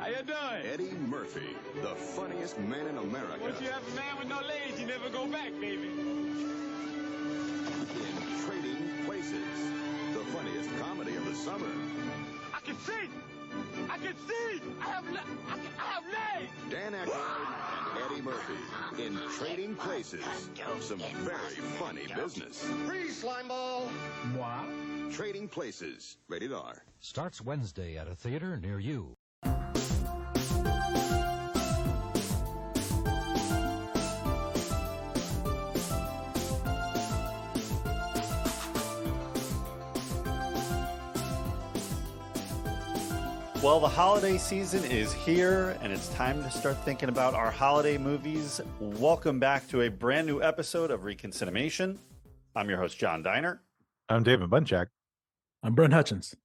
you doing? Eddie Murphy, the funniest man in America. Once you have a man with no legs, you never go back, baby. In Trading Places, the funniest comedy of the summer. I can see! I can see! I have legs! Dan Aykroyd and Eddie Murphy in Trading Places. Some very funny business. Freeze, slimeball! Wow. Trading Places, rated R. Starts Wednesday at a theater near you. Well, the holiday season is here, and it's time to start thinking about our holiday movies. Welcome back to a brand new episode of ReconCine. I'm your host, John Diner. I'm David Bunchak. I'm Brent Hutchins.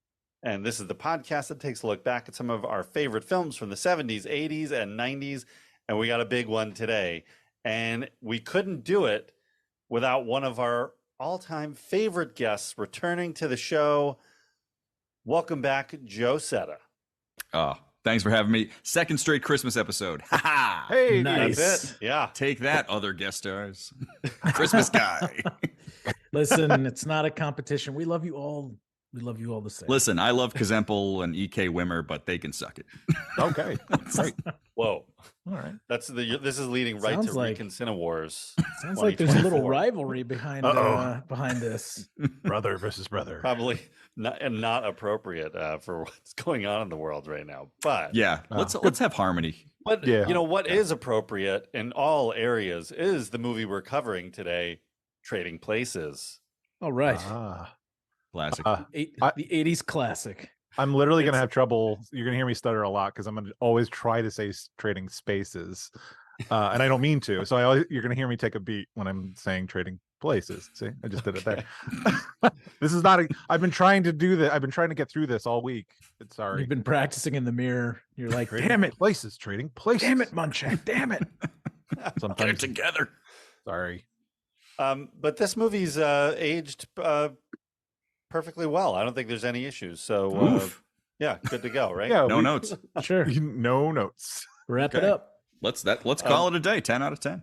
And this is the podcast that takes a look back at some of our favorite films from the 70s, 80s, and 90s. And we got a big one today. And we couldn't do it without one of our all-time favorite guests returning to the show. Welcome back, Joe Cetta. Oh, thanks for having me. Second straight Christmas episode. Ha ha! Hey, Nice. That's it. Yeah. Take that, other guest stars. Christmas guy. Listen, it's not a competition. We love you all. We love you all the same. Listen, I love Kazempel and E.K. Wimmer, but they can suck it. Okay. Great. Whoa. All right. This is leading right Sounds to like- ReconCine Wars. Sounds like there's a little 2024. rivalry behind this. Brother versus brother. Probably not appropriate for what's going on in the world right now. But Yeah, let's have harmony. But Yeah. you know what is appropriate in all areas is the movie we're covering today, Trading Places. All right. Classic. The 80s classic. I'm literally going to have trouble. You're going to hear me stutter a lot because I'm going to always try to say trading spaces. And I don't mean to. So you're going to hear me take a beat when I'm saying trading places. See, I just did it there. This is not I've been trying to do that. I've been trying to get through this all week. Sorry. You've been practicing in the mirror. You're like, Trading damn it. Places, trading places. Damn it, Munchak. Damn it. Get it Sometimes. together. Sorry. But this movie's aged perfectly well. I don't think there's any issues. So Oof. yeah, good to go, right? Yeah. No notes. Sure. No notes. Wrap it Okay. up. Let's call it a day. 10 out of 10.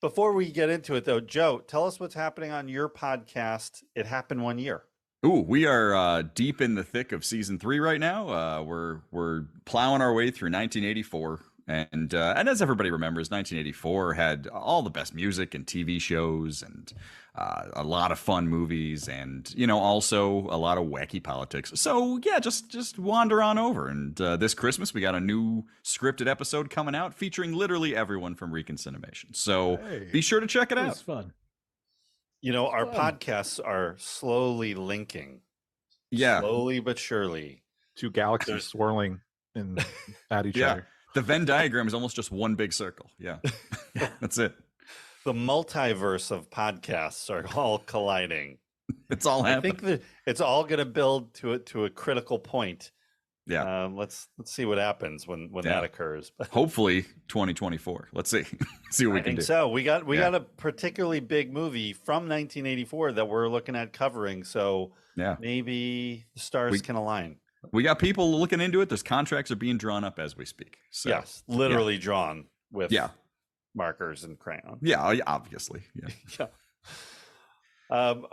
Before we get into it, though, Joe, tell us what's happening on your podcast. It happened 1 year. Ooh, we are deep in the thick of season 3 right now. We're plowing our way through 1984, and as everybody remembers, 1984 had all the best music and TV shows and a lot of fun movies, and also a lot of wacky politics. So yeah, just wander on over. And this Christmas we got a new scripted episode coming out featuring literally everyone from ReconCine. So be sure to check it It out. was fun. Our Fun. podcasts are slowly linking. Yeah, Slowly but surely. Two galaxies swirling at each Yeah. other. the Venn diagram is almost just one big circle. Yeah, that's it. The multiverse of podcasts are all colliding. It's all I happening. think that it's all going to build to a critical point. Yeah. Let's see what happens when Yeah. that occurs. But Hopefully 2024. Let's see. See what we I can think do. so. We got Yeah. a particularly big movie from 1984 that we're looking at covering. So Yeah. maybe the stars We- can align. We got people looking into it. There's contracts are being drawn up as we speak. So Yes, literally drawn with Yeah. markers and crayons. Yeah, obviously. Yeah. Yeah.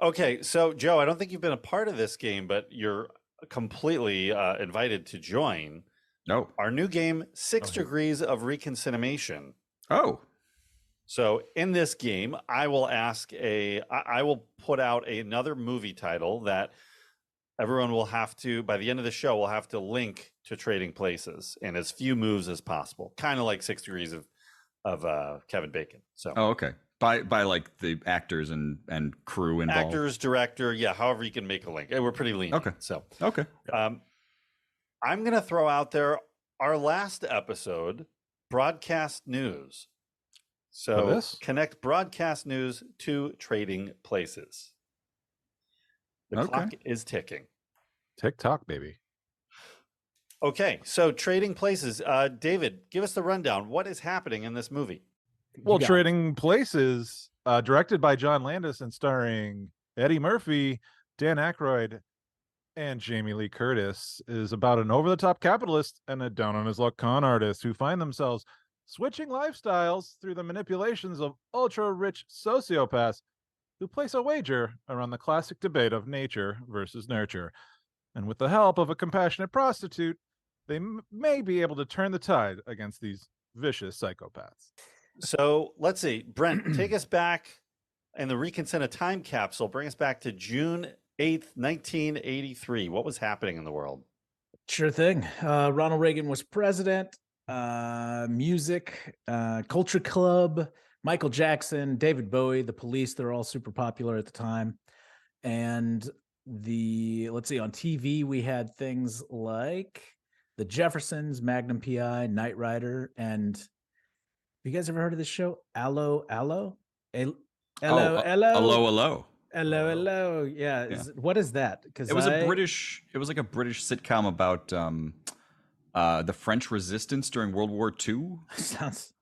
Okay, so Joe, I don't think you've been a part of this game, but you're completely invited to join No. our new game, 6 Degrees of ReconCine. Oh. So in this game, I will put out another movie title that everyone will have to, by the end of the show, will have to link to Trading Places in as few moves as possible. Kind of like 6 Degrees of Kevin Bacon. So Oh, okay. By like the actors and crew involved. actors, director, yeah, however you can make a link. We're pretty lean. Okay. So Okay. I'm going to throw out there our last episode, broadcast news. So this? connect broadcast news to Trading Places. The Okay. clock is ticking. TikTok, baby. Okay, so Trading Places. David, give us the rundown. What is happening in this movie? Well, got it. Trading Places, directed by John Landis and starring Eddie Murphy, Dan Aykroyd, And Jamie Lee Curtis is about an over-the-top capitalist and a down-on-his-luck con artist who find themselves switching lifestyles through the manipulations of ultra-rich sociopaths who place a wager around the classic debate of nature versus nurture. And with the help of a compassionate prostitute, they may be able to turn the tide against these vicious psychopaths. So let's see. Brent, take us back in the ReconCine time capsule. Bring us back to June 8th, 1983. What was happening in the world? Sure thing. Ronald Reagan was president. Music, Culture Club, Michael Jackson, David Bowie, The Police, they're all super popular at the time. And let's see, on TV, we had things like The Jeffersons, Magnum PI, Knight Rider, and have you guys ever heard of this show? Allo. Hello. Yeah. What is that? Because it was it was like a British sitcom about the French resistance during World War II. Sounds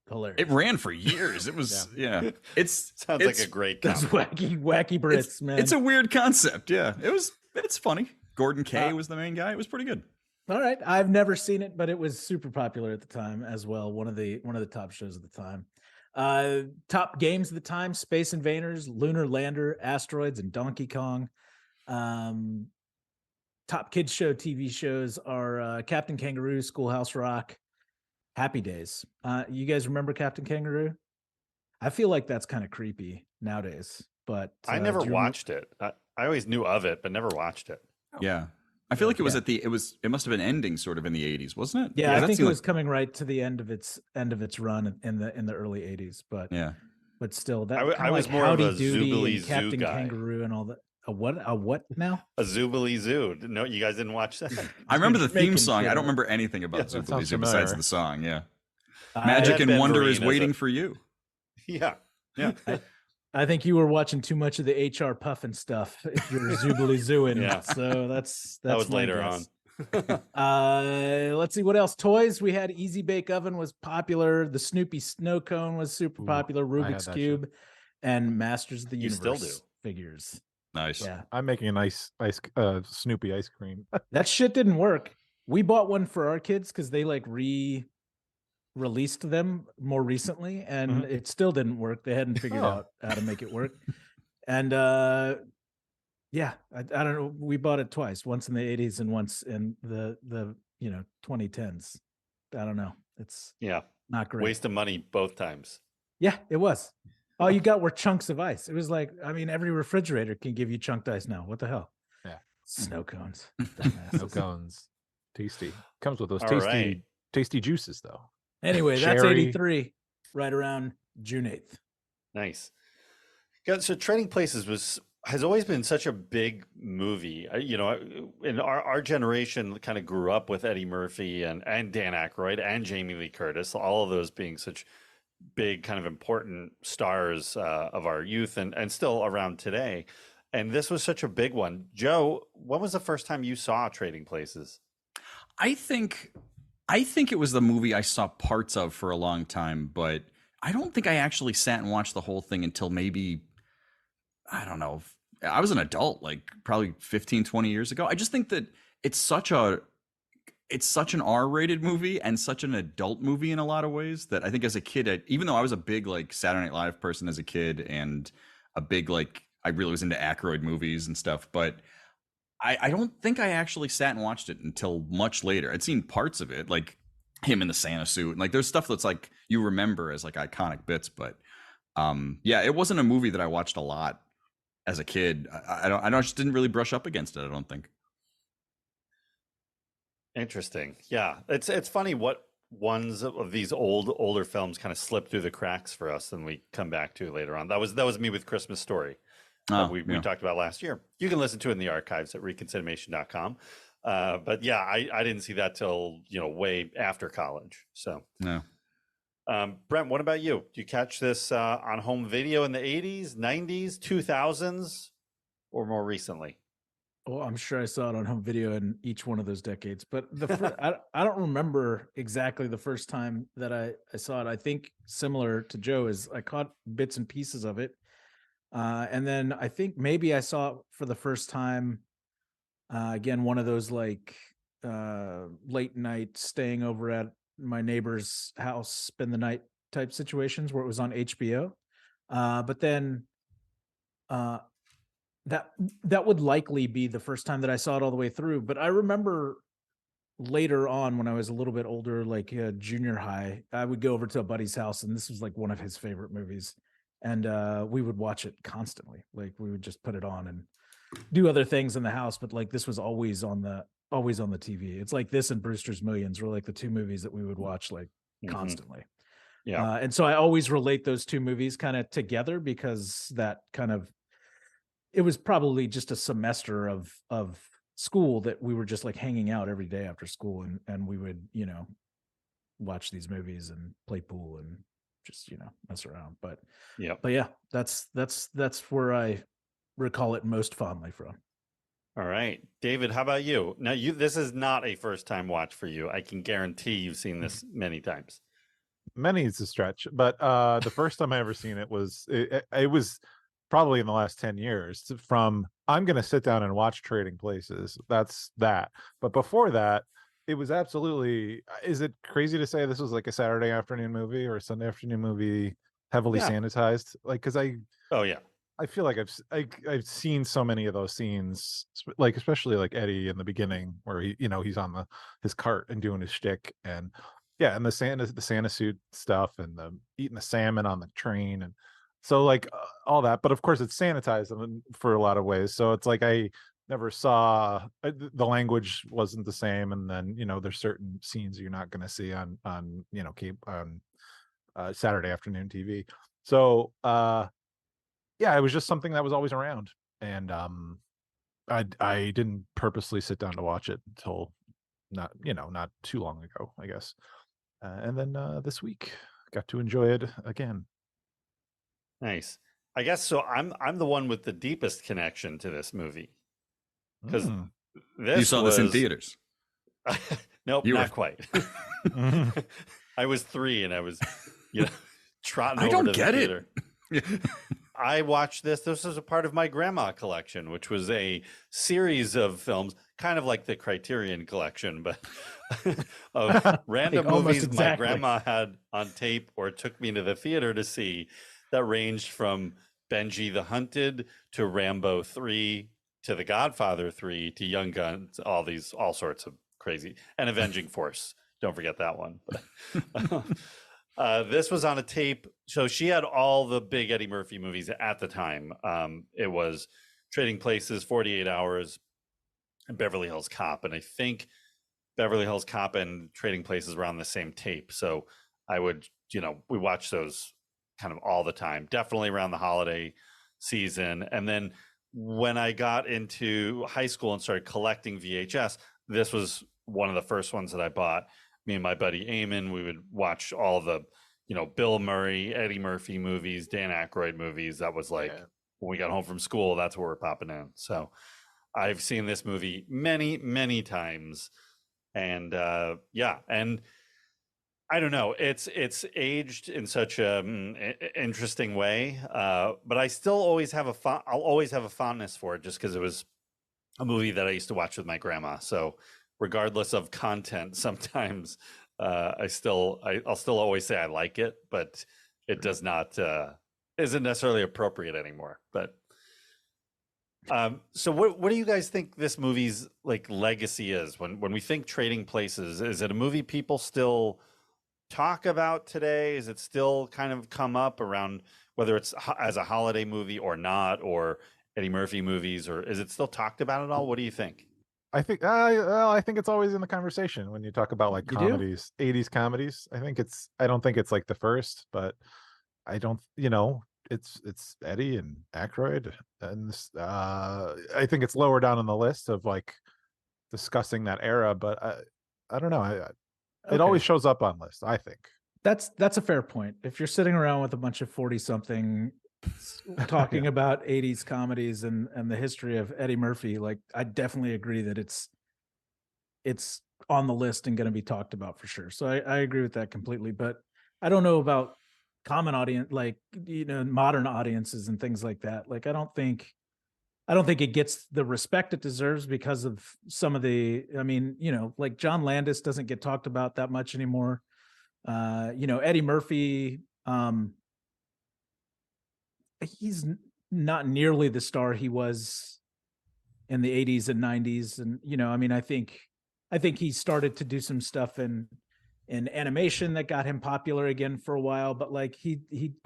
hilarious. It ran for years. It was It's Sounds like a great those wacky Brits, man. It's a weird concept. Yeah, it's funny. Gordon Kay was the main guy. It was pretty good. All right, I've never seen it, but it was super popular at the time as well. One of the top shows at the time. Top games at the time: Space Invaders, Lunar Lander, Asteroids, and Donkey Kong. Top kids show TV shows are Captain Kangaroo, Schoolhouse Rock, Happy Days. You guys remember Captain Kangaroo? I feel like that's kind of creepy nowadays, but I never watched it. I always knew of it, but never watched it. Yeah. I feel like it was it must have been ending sort of in the 80s, wasn't it? Yeah, I think it was coming right to the end of its run in the early 80s, but but still that I was more of a Zoobly Zoo Captain guy. Kangaroo and all that. A what now? A Zoobly Zoo. No, you guys didn't watch that? I remember the theme song. I don't remember anything about Zoobly Zoo besides the song. Yeah. Magic Magic and Wonder is waiting for you. Yeah. Yeah. I think you were watching too much of the HR Puffin stuff if you're Zoobly Zooing. Yeah. So that was later on. Let's see what else. Toys. We had Easy Bake Oven was popular. The Snoopy Snow Cone was super popular. Rubik's Cube and Masters of the Universe still do. figures. Nice. Yeah. I'm making a nice Snoopy ice cream. That shit didn't work. We bought one for our kids because they like released them more recently, and it still didn't work. They hadn't figured out how to make it work. And I don't know. We bought it twice, once in the 80s and once in the 2010s. I don't know. It's not great. Waste of money both times. Yeah, it was. All you got were chunks of ice. It was like, I mean, every refrigerator can give you chunked ice now. What the hell? Yeah. Snow cones. Snow cones. Tasty. Comes with those All tasty juices, though. Anyway, that's Cherry. 83, right around June 8th. Nice. So Trading Places has always been such a big movie. In our generation kind of grew up with Eddie Murphy and Dan Aykroyd and Jamie Lee Curtis, all of those being such big kind of important stars of our youth and still around today. And this was such a big one. Joe, when was the first time you saw Trading Places? I think it was the movie I saw parts of for a long time, but I don't think I actually sat and watched the whole thing until maybe, I don't know, I was an adult, like probably 15, 20 years ago. I just think that it's such an R-rated movie and such an adult movie in a lot of ways that I think as a kid, even though I was a big like Saturday Night Live person as a kid and a big like I really was into Aykroyd movies and stuff, but I don't think I actually sat and watched it until much later. I'd seen parts of it, like him in the Santa suit, and like there's stuff that's like you remember as like iconic bits, but it wasn't a movie that I watched a lot as a kid. I just didn't really brush up against it, I don't think. Interesting. Yeah. It's funny what ones of these older films kind of slip through the cracks for us and we come back to later on. That was me with Christmas Story. We talked about last year. You can listen to it in the archives at ReconCineMation.com. But yeah, I didn't see that till way after college. So no. Brent, what about you? Do you catch this on home video in the 80s, 90s, 2000s, or more recently? Oh, I'm sure I saw it on home video in each one of those decades. But I don't remember exactly the first time that I saw it. I think similar to Joe is I caught bits and pieces of it. And then I think maybe I saw it for the first time Again, one of those like late night staying over at my neighbor's house, spend the night type situations where it was on HBO. But then that would likely be the first time that I saw it all the way through. But I remember later on when I was a little bit older, like junior high, I would go over to a buddy's house, and this was like one of his favorite movies, and we would watch it constantly. Like we would just put it on and do other things in the house, but like this was always on the TV. It's like this and Brewster's Millions were like the two movies that we would watch like constantly. Yeah. And so I always relate those two movies kind of together, because that kind of, it was probably just a semester of school that we were just like hanging out every day after school, and we would, you know, watch these movies and play pool and just, you know, mess around. But yeah, that's where I recall it most fondly from. All right, David, how about you? Now, this is not a first time watch for you. I can guarantee you've seen this many times. Many is a stretch, but the first time I ever seen it was it was probably in the last 10 years. From I'm going to sit down and watch Trading Places. That's that. But before that, it was absolutely. Is it crazy to say this was like a Saturday afternoon movie or a Sunday afternoon movie, heavily sanitized? Like, because I feel like I've seen so many of those scenes, like especially like Eddie in the beginning, where he, you know, he's on his cart and doing his shtick, and and the Santa suit stuff, and the eating the salmon on the train, and so like all that. But of course, it's sanitized for a lot of ways. So it's like I never saw the language wasn't the same, and then, you know, there's certain scenes you're not going to see on you know, Saturday afternoon TV. So yeah, it was just something that was always around, and I didn't purposely sit down to watch it until not too long ago, I guess. And then this week got to enjoy it again. Nice. I guess so. I'm the one with the deepest connection to this movie, because you saw this in theaters. Nope, not quite. I was 3 and I was, you know, trotting over to the theater. I watched this. This was a part of my grandma collection, which was a series of films, kind of like the Criterion collection, but of random movies my grandma had on tape or took me to the theater to see, that ranged from Benji the Hunted to Rambo 3 to The Godfather 3 to Young Guns, all sorts of crazy, and Avenging Force. Don't forget that one. This was on a tape. So she had all the big Eddie Murphy movies at the time. It was Trading Places, 48 Hours, and Beverly Hills Cop. And I think Beverly Hills Cop and Trading Places were on the same tape. So I would, you know, we watched those kind of all the time, definitely around the holiday season. And then when I got into high school and started collecting VHS, this was one of the first ones that I bought. Me and my buddy Eamon, we would watch all the, you know, Bill Murray, Eddie Murphy movies, Dan Aykroyd movies. That was like when we got home from school, that's where we're popping in. So I've seen this movie many, many times. And and I don't know, it's aged in such a interesting way. But I still always have I'll always have a fondness for it, just because it was a movie that I used to watch with my grandma. So regardless of content, sometimes I'll still always say I like it, but it does not isn't necessarily appropriate anymore. But so what do you guys think this movie's like legacy is? When we think Trading Places, is it a movie people still talk about today? Is it still kind of come up around, whether it's as a holiday movie or not, or Eddie Murphy movies, or is it still talked about at all? What do you think? I think I think it's always in the conversation when you talk about like comedies, 80s comedies. I don't think it's like the first, but I don't, you know, it's Eddie and Aykroyd, and I think it's lower down on the list of like discussing that era, but I don't know. It always shows up on lists, I think. That's a fair point. If you're sitting around with a bunch of 40-something talking about 80s comedies and the history of Eddie Murphy, like I definitely agree that it's on the list and going to be talked about for sure. So I agree with that completely. But I don't know about common audience, like, you know, modern audiences and things like that. Like I don't think I don't think it gets the respect it deserves because of some of the, I mean, you know, like John Landis doesn't get talked about that much anymore. You know, Eddie Murphy, he's not nearly the star he was in the 80s and 90s. And, you know, I mean, I think he started to do some stuff in animation that got him popular again for a while, but like he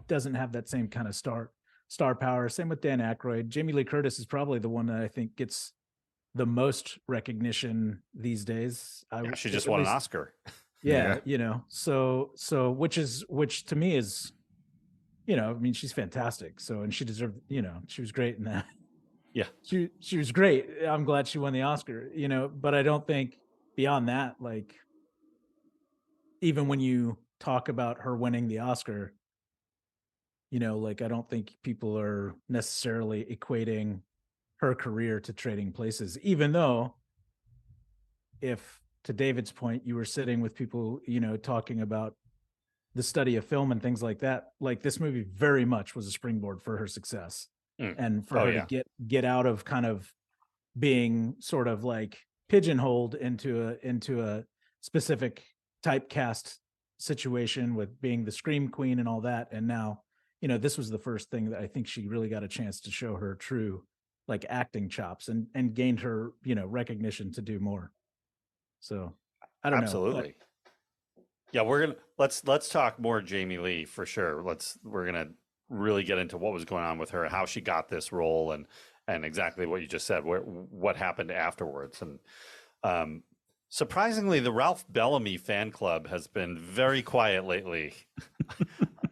doesn't have that same kind of star power. Same with Dan Aykroyd. Jamie Lee Curtis is probably the one that I think gets the most recognition these days. Yeah, she just won an Oscar. Yeah, you know, so which to me is, you know, I mean, she's fantastic. So, and she deserved, you know, she was great in that. Yeah, she was great. I'm glad she won the Oscar, you know, but I don't think beyond that, like, even when you talk about her winning the Oscar, you know, like, I don't think people are necessarily equating her career to Trading Places, even though, if to David's point, you were sitting with people, you know, talking about the study of film and things like that, like, this movie very much was a springboard for her success. And for her to get out of kind of being sort of like pigeonholed into a specific typecast situation with being the scream queen and all that. And now, you know, this was the first thing that I think she really got a chance to show her true like acting chops and gained her, you know, recognition to do more. So I don't know. Absolutely. Yeah, let's talk more Jamie Lee for sure. We're gonna really get into what was going on with her, how she got this role, and exactly what you just said, what happened afterwards. And surprisingly, the Ralph Bellamy fan club has been very quiet lately.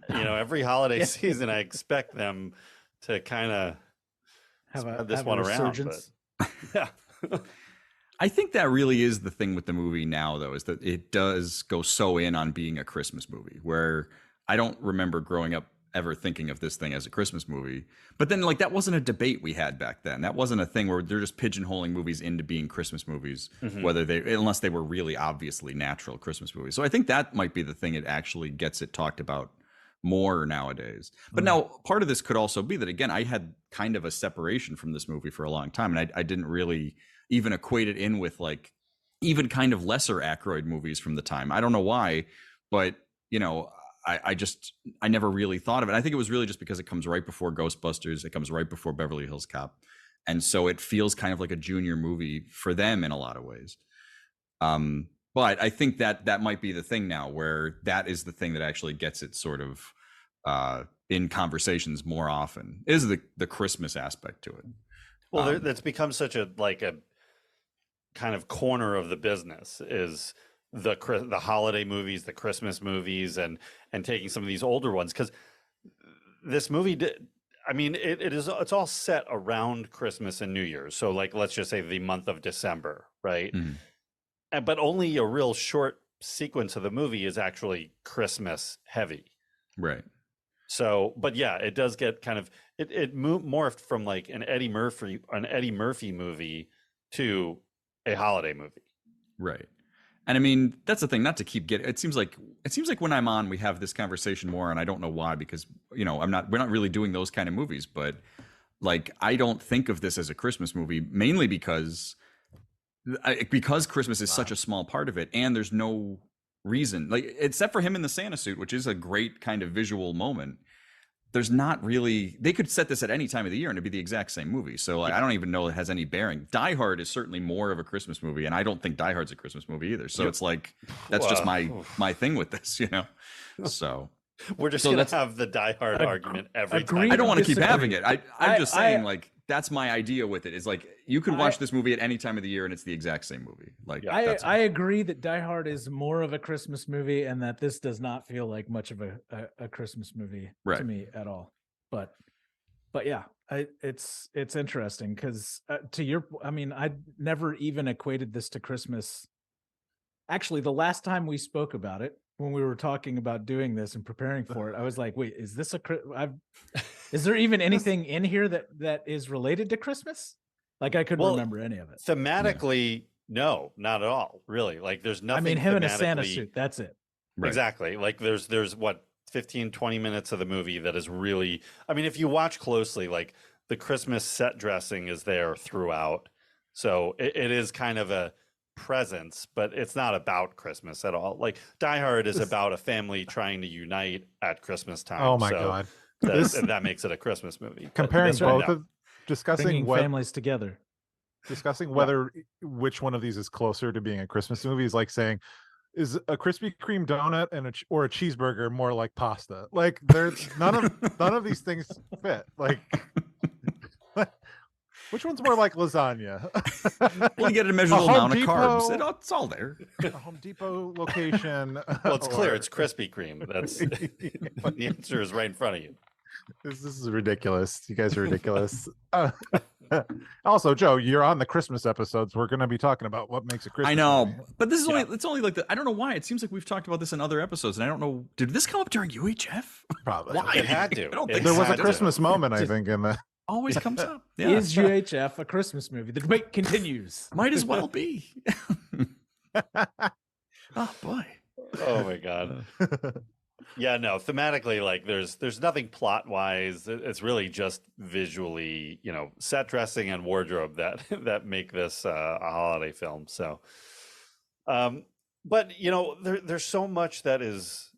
You know, every holiday season, I expect them to kind of spread this one around. But, yeah. I think that really is the thing with the movie now, though, is that it does go so in on being a Christmas movie, where I don't remember growing up ever thinking of this thing as a Christmas movie. But then, like, that wasn't a debate we had back then. That wasn't a thing where they're just pigeonholing movies into being Christmas movies, unless they were really obviously natural Christmas movies. So I think that might be the thing it actually gets it talked about more nowadays. But now part of this could also be that, again, I had kind of a separation from this movie for a long time, and I didn't really even equate it in with like even kind of lesser Aykroyd movies from the time. I don't know why, but you know, I never really thought of it. I think it was really just because it comes right before Ghostbusters. It comes right before Beverly Hills Cop. And so it feels kind of like a junior movie for them in a lot of ways. But I think that might be the thing now, where that is the thing that actually gets it sort of in conversations more often, is the Christmas aspect to it. Well, that's become such a kind of corner of the business, is the holiday movies, the Christmas movies, and taking some of these older ones, because this movie it's all set around Christmas and New Year's. So like, let's just say the month of December, right? But only a real short sequence of the movie is actually Christmas heavy. Right. So, but yeah, it does get kind of, it morphed from like an Eddie Murphy movie to a holiday movie. Right. And I mean, that's the thing, not to keep getting, it seems like when I'm on, we have this conversation more, and I don't know why, because, you know, we're not really doing those kind of movies, but like, I don't think of this as a Christmas movie, mainly because Christmas is such a small part of it, and there's no reason, like, except for him in the Santa suit, which is a great kind of visual moment. There's not really, they could set this at any time of the year and it'd be the exact same movie. So like, I don't even know it has any bearing. Die Hard is certainly more of a Christmas movie, and I don't think Die Hard's a Christmas movie either. So it's like, that's just my thing with this, you know? So we're just going to have the Die Hard argument every time. I don't want to keep having it. I'm just saying, like, that's my idea with it, is like, you could watch this movie at any time of the year and it's the exact same movie. Like, I agree that Die Hard is more of a Christmas movie, and that this does not feel like much of a Christmas movie to me at all. But yeah, it's interesting because I never even equated this to Christmas. Actually, the last time we spoke about it, when we were talking about doing this and preparing for it, I was like, wait, is this is there even anything in here that is related to Christmas? Like, I couldn't remember any of it. Thematically, no, not at all, really. Like, there's nothing. I mean, him in a Santa suit, that's it. Right. Exactly. Like, there's what, 15, 20 minutes of the movie that is really, I mean, if you watch closely, like, the Christmas set dressing is there throughout. So it is kind of a presence, but it's not about Christmas at all. Like Die Hard is about a family trying to unite at Christmas time. Oh my so God. that makes it a Christmas movie. But Comparing this one, both no. of discussing Bringing what families together. discussing whether which one of these is closer to being a Christmas movie is like saying, is a Krispy Kreme donut and or a cheeseburger more like pasta? Like there's none of these things fit. Like which one's more like lasagna? Well, you get a measurable Home amount of Depot- carbs. It's all there. A Home Depot location. Well, it's clear or- it's Krispy Kreme. That's the answer is right in front of you. This is ridiculous. You guys are ridiculous. Also, Joe, you're on the Christmas episodes. We're going to be talking about what makes a Christmas I know, movie. but this is it's only like I don't know why. It seems like we've talked about this in other episodes, and I don't know. Did this come up during UHF? Probably. Why? It had to. I don't It think There was so. a Christmas moment, I think, in the Always comes up. Yeah. Is UHF a Christmas movie? The debate continues. Might as well be. Oh boy. Oh my God. Yeah, no, thematically, like there's nothing plot wise. It's really just visually, set dressing and wardrobe that make this a holiday film. So, but there's so much that is.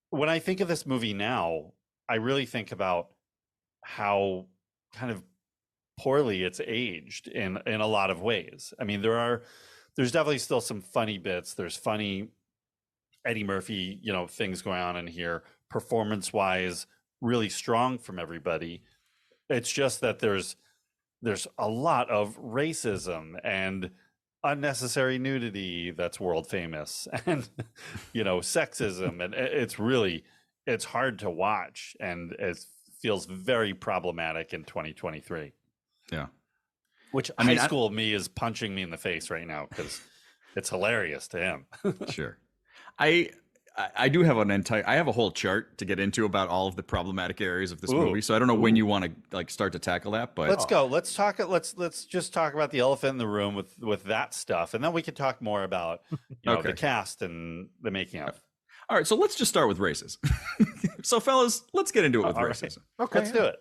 When I think of this movie now, I really think about how kind of poorly it's aged in a lot of ways. I mean, there's definitely still some funny bits. There's funny Eddie Murphy, things going on in here, performance wise, really strong from everybody. It's just that there's a lot of racism and unnecessary nudity that's world famous, and sexism, and it's hard to watch, and it feels very problematic in 2023. Yeah. Which high school me is punching me in the face right now because it's hilarious to him. Sure. I do have I have a whole chart to get into about all of the problematic areas of this movie. So I don't know when you want to start to tackle that, but let's go. Let's talk. Let's just talk about the elephant in the room with that stuff, and then we can talk more about the cast and the making of. All right, so let's just start with races. So fellas, let's get into it with racism. Right. Okay, let's do it.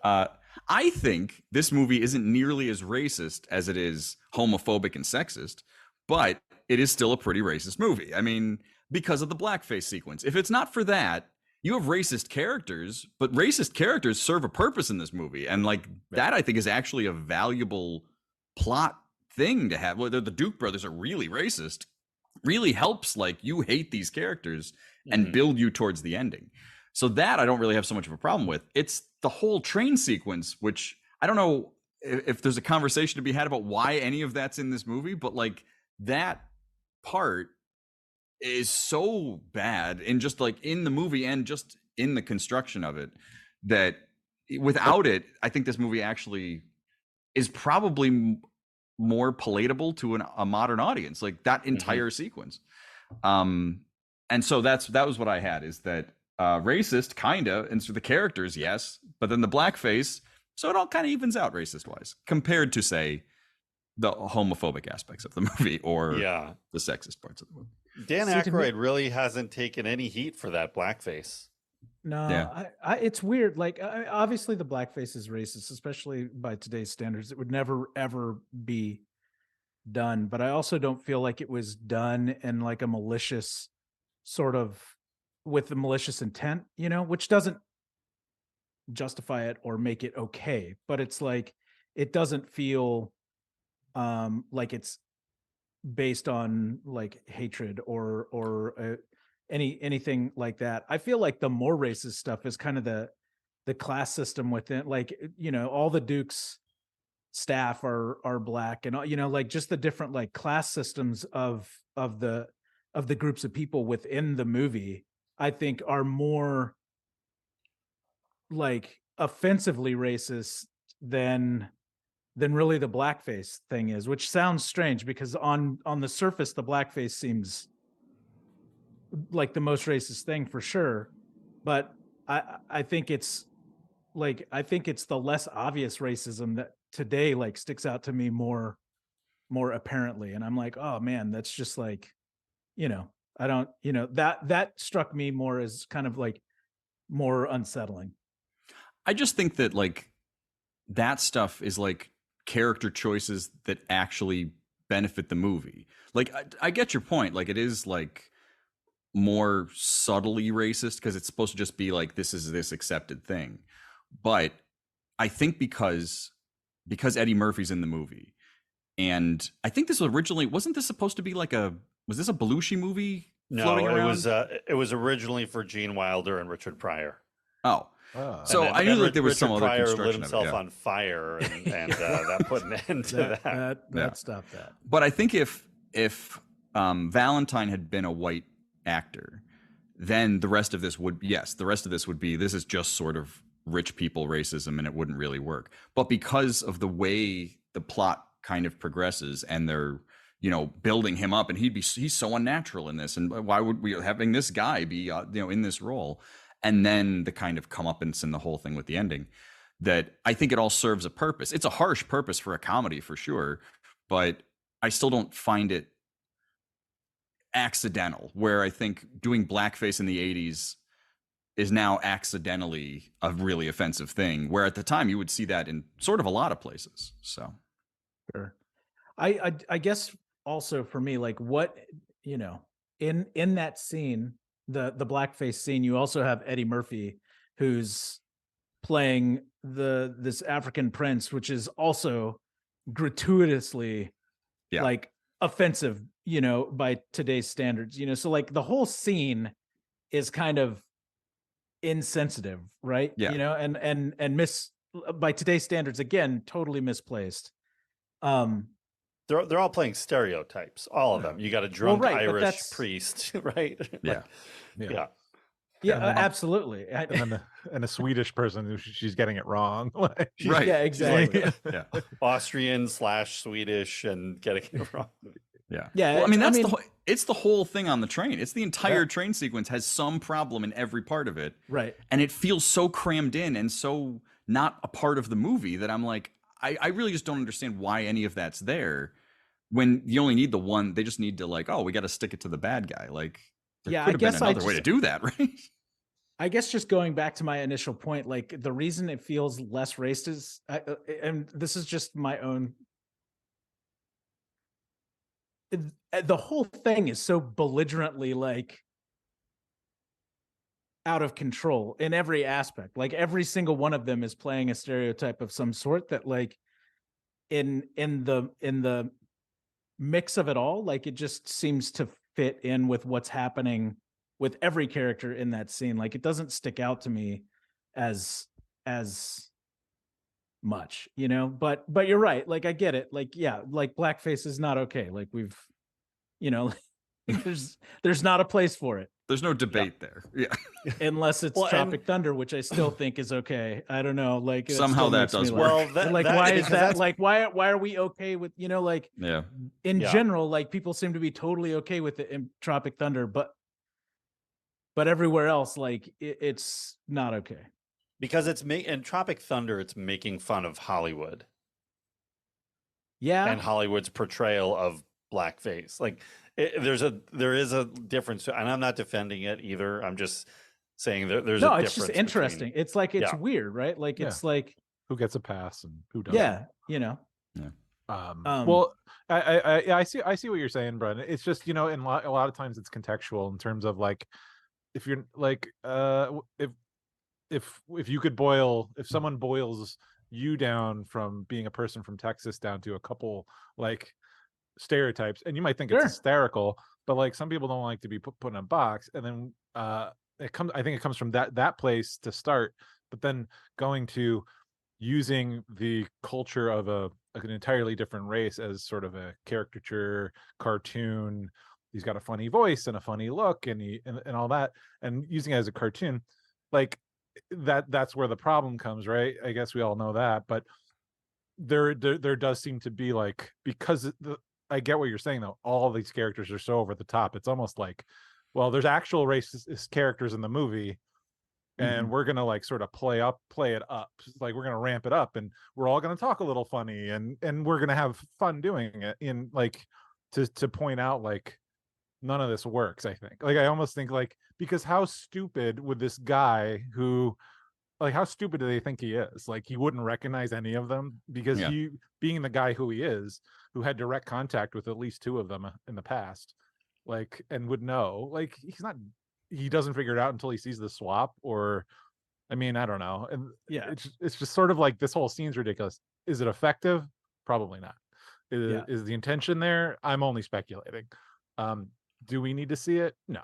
I think this movie isn't nearly as racist as it is homophobic and sexist, but it is still a pretty racist movie. I mean, because of the blackface sequence. If it's not for that, you have racist characters, but racist characters serve a purpose in this movie. And that, I think, is actually a valuable plot thing to have. Whether the Duke brothers are really racist really helps, you hate these characters and build you towards the ending. So that I don't really have so much of a problem with. It's the whole train sequence, which I don't know if there's a conversation to be had about why any of that's in this movie, but that part is so bad in just in the movie and just in the construction of it that without it, I think this movie actually is probably more palatable to a modern audience, that entire sequence. And so that was what I had, is that racist kinda, and so the characters, yes, but then the blackface, so it all kind of evens out racist wise compared to, say, the homophobic aspects of the movie or the sexist parts of the movie. Dan Aykroyd really hasn't taken any heat for that blackface. No, it's weird. Obviously the blackface is racist, especially by today's standards. It would never, ever be done. But I also don't feel like it was done in a malicious sort of, with the malicious intent, which doesn't justify it or make it okay. But it's it doesn't feel like it's based on hatred or anything like that. I feel like the more racist stuff is kind of the class system within, all the Duke's staff are black, and just the different class systems of the groups of people within the movie, I think are more offensively racist than really the blackface thing is, which sounds strange because on the surface, the blackface seems like the most racist thing for sure. But I think it's the less obvious racism that today sticks out to me more apparently. And I'm oh man, that's just I don't, that struck me more as kind of more unsettling. I just think that that stuff is like character choices that actually benefit the movie. Like I get your point. Like it is like more subtly racist because it's supposed to just be like this is this accepted thing. But I think because Eddie Murphy's in the movie, and I think this wasn't this supposed to be like was this a Belushi movie floating No, around? it was originally for Gene Wilder and Richard Pryor. Oh. Oh. So I knew that there was some other Pryor lit construction himself of it, yeah. on fire, and that put an end to that. Yeah. Stopped that. But I think if Valentine had been a white actor, then the rest of this would be this is just sort of rich people racism and it wouldn't really work. But because of the way the plot kind of progresses and they're building him up, and he's so unnatural in this, and why would we having this guy be in this role, and then the kind of comeuppance and the whole thing with the ending, that I think it all serves a purpose. It's a harsh purpose for a comedy for sure, but I still don't find it accidental, where I think doing blackface in the 80s is now accidentally a really offensive thing, where at the time you would see that in sort of a lot of places. So Sure. I guess also for me, like what, in that scene, the blackface scene, you also have Eddie Murphy who's playing this African prince, which is also gratuitously like offensive, by today's standards, so like the whole scene is kind of insensitive, right? Yeah. And by today's standards, again, totally misplaced. They're all playing stereotypes, all of them. You got a drunk Irish priest, right? Yeah, absolutely. And a Swedish person who she's getting it wrong. Right. Yeah, exactly. Austrian/Swedish and getting it wrong. Yeah. Yeah. Well, I mean, it's the whole thing on the train. It's the entire train sequence has some problem in every part of it. Right. And it feels so crammed in and so not a part of the movie that I'm like, I really just don't understand why any of that's there when you only need the one. They just need to we got to stick it to the bad guy. Like, there could have been another way to do that, right? I guess just going back to my initial point, like the reason it feels less racist is, and this is just my own, the whole thing is so belligerently like out of control in every aspect. Like every single one of them is playing a stereotype of some sort that like in the mix of it all, like it just seems to fit in with what's happening with every character in that scene. Like it doesn't stick out to me as much, but you're right. Like I get it. Like, yeah, like blackface is not okay. Like we've, there's not a place for it. There's no debate there. Yeah. Unless it's Tropic Thunder, which I still think is okay. I don't know. Like somehow that does work. Well, why is that? Like, why are we okay with, in general, like people seem to be totally okay with it in Tropic Thunder, but everywhere else, like it's not okay. Because in Tropic Thunder, it's making fun of Hollywood. Yeah. And Hollywood's portrayal of blackface. Like there is a difference, and I'm not defending it either. I'm just saying that there's a difference. No, it's just interesting. It's like it's weird, right? Like it's like who gets a pass and who doesn't. Yeah. Well, I see what you're saying, Brent. It's just, in a lot of times it's contextual in terms of like, if you're like, if you could if someone boils you down from being a person from Texas down to a couple like stereotypes, and you might think it's hysterical, but like some people don't like to be put in a box, and then I think it comes from that place to start, but then going to using the culture of an entirely different race as sort of a caricature cartoon. He's got a funny voice and a funny look and all that, and using it as a cartoon, like that's where the problem comes, right? I guess we all know that, but there does seem to be like, because I get what you're saying though, all these characters are so over the top. It's almost like, well, there's actual racist characters in the movie, and we're gonna like sort of play it up, like we're gonna ramp it up, and we're all gonna talk a little funny, and we're gonna have fun doing it, in like to point out like none of this works. I think, like, I almost think like, because how stupid would this guy who like how stupid do they think he is? Like he wouldn't recognize any of them because Yeah. he, being the guy who he is, who had direct contact with at least two of them in the past, like, and would know, like he doesn't figure it out until he sees the swap. Or I mean, I don't know. And Yeah. it's just sort of like this whole scene's ridiculous. Is it effective? Probably not. Is the intention there? I'm only speculating. Do we need to see it? No.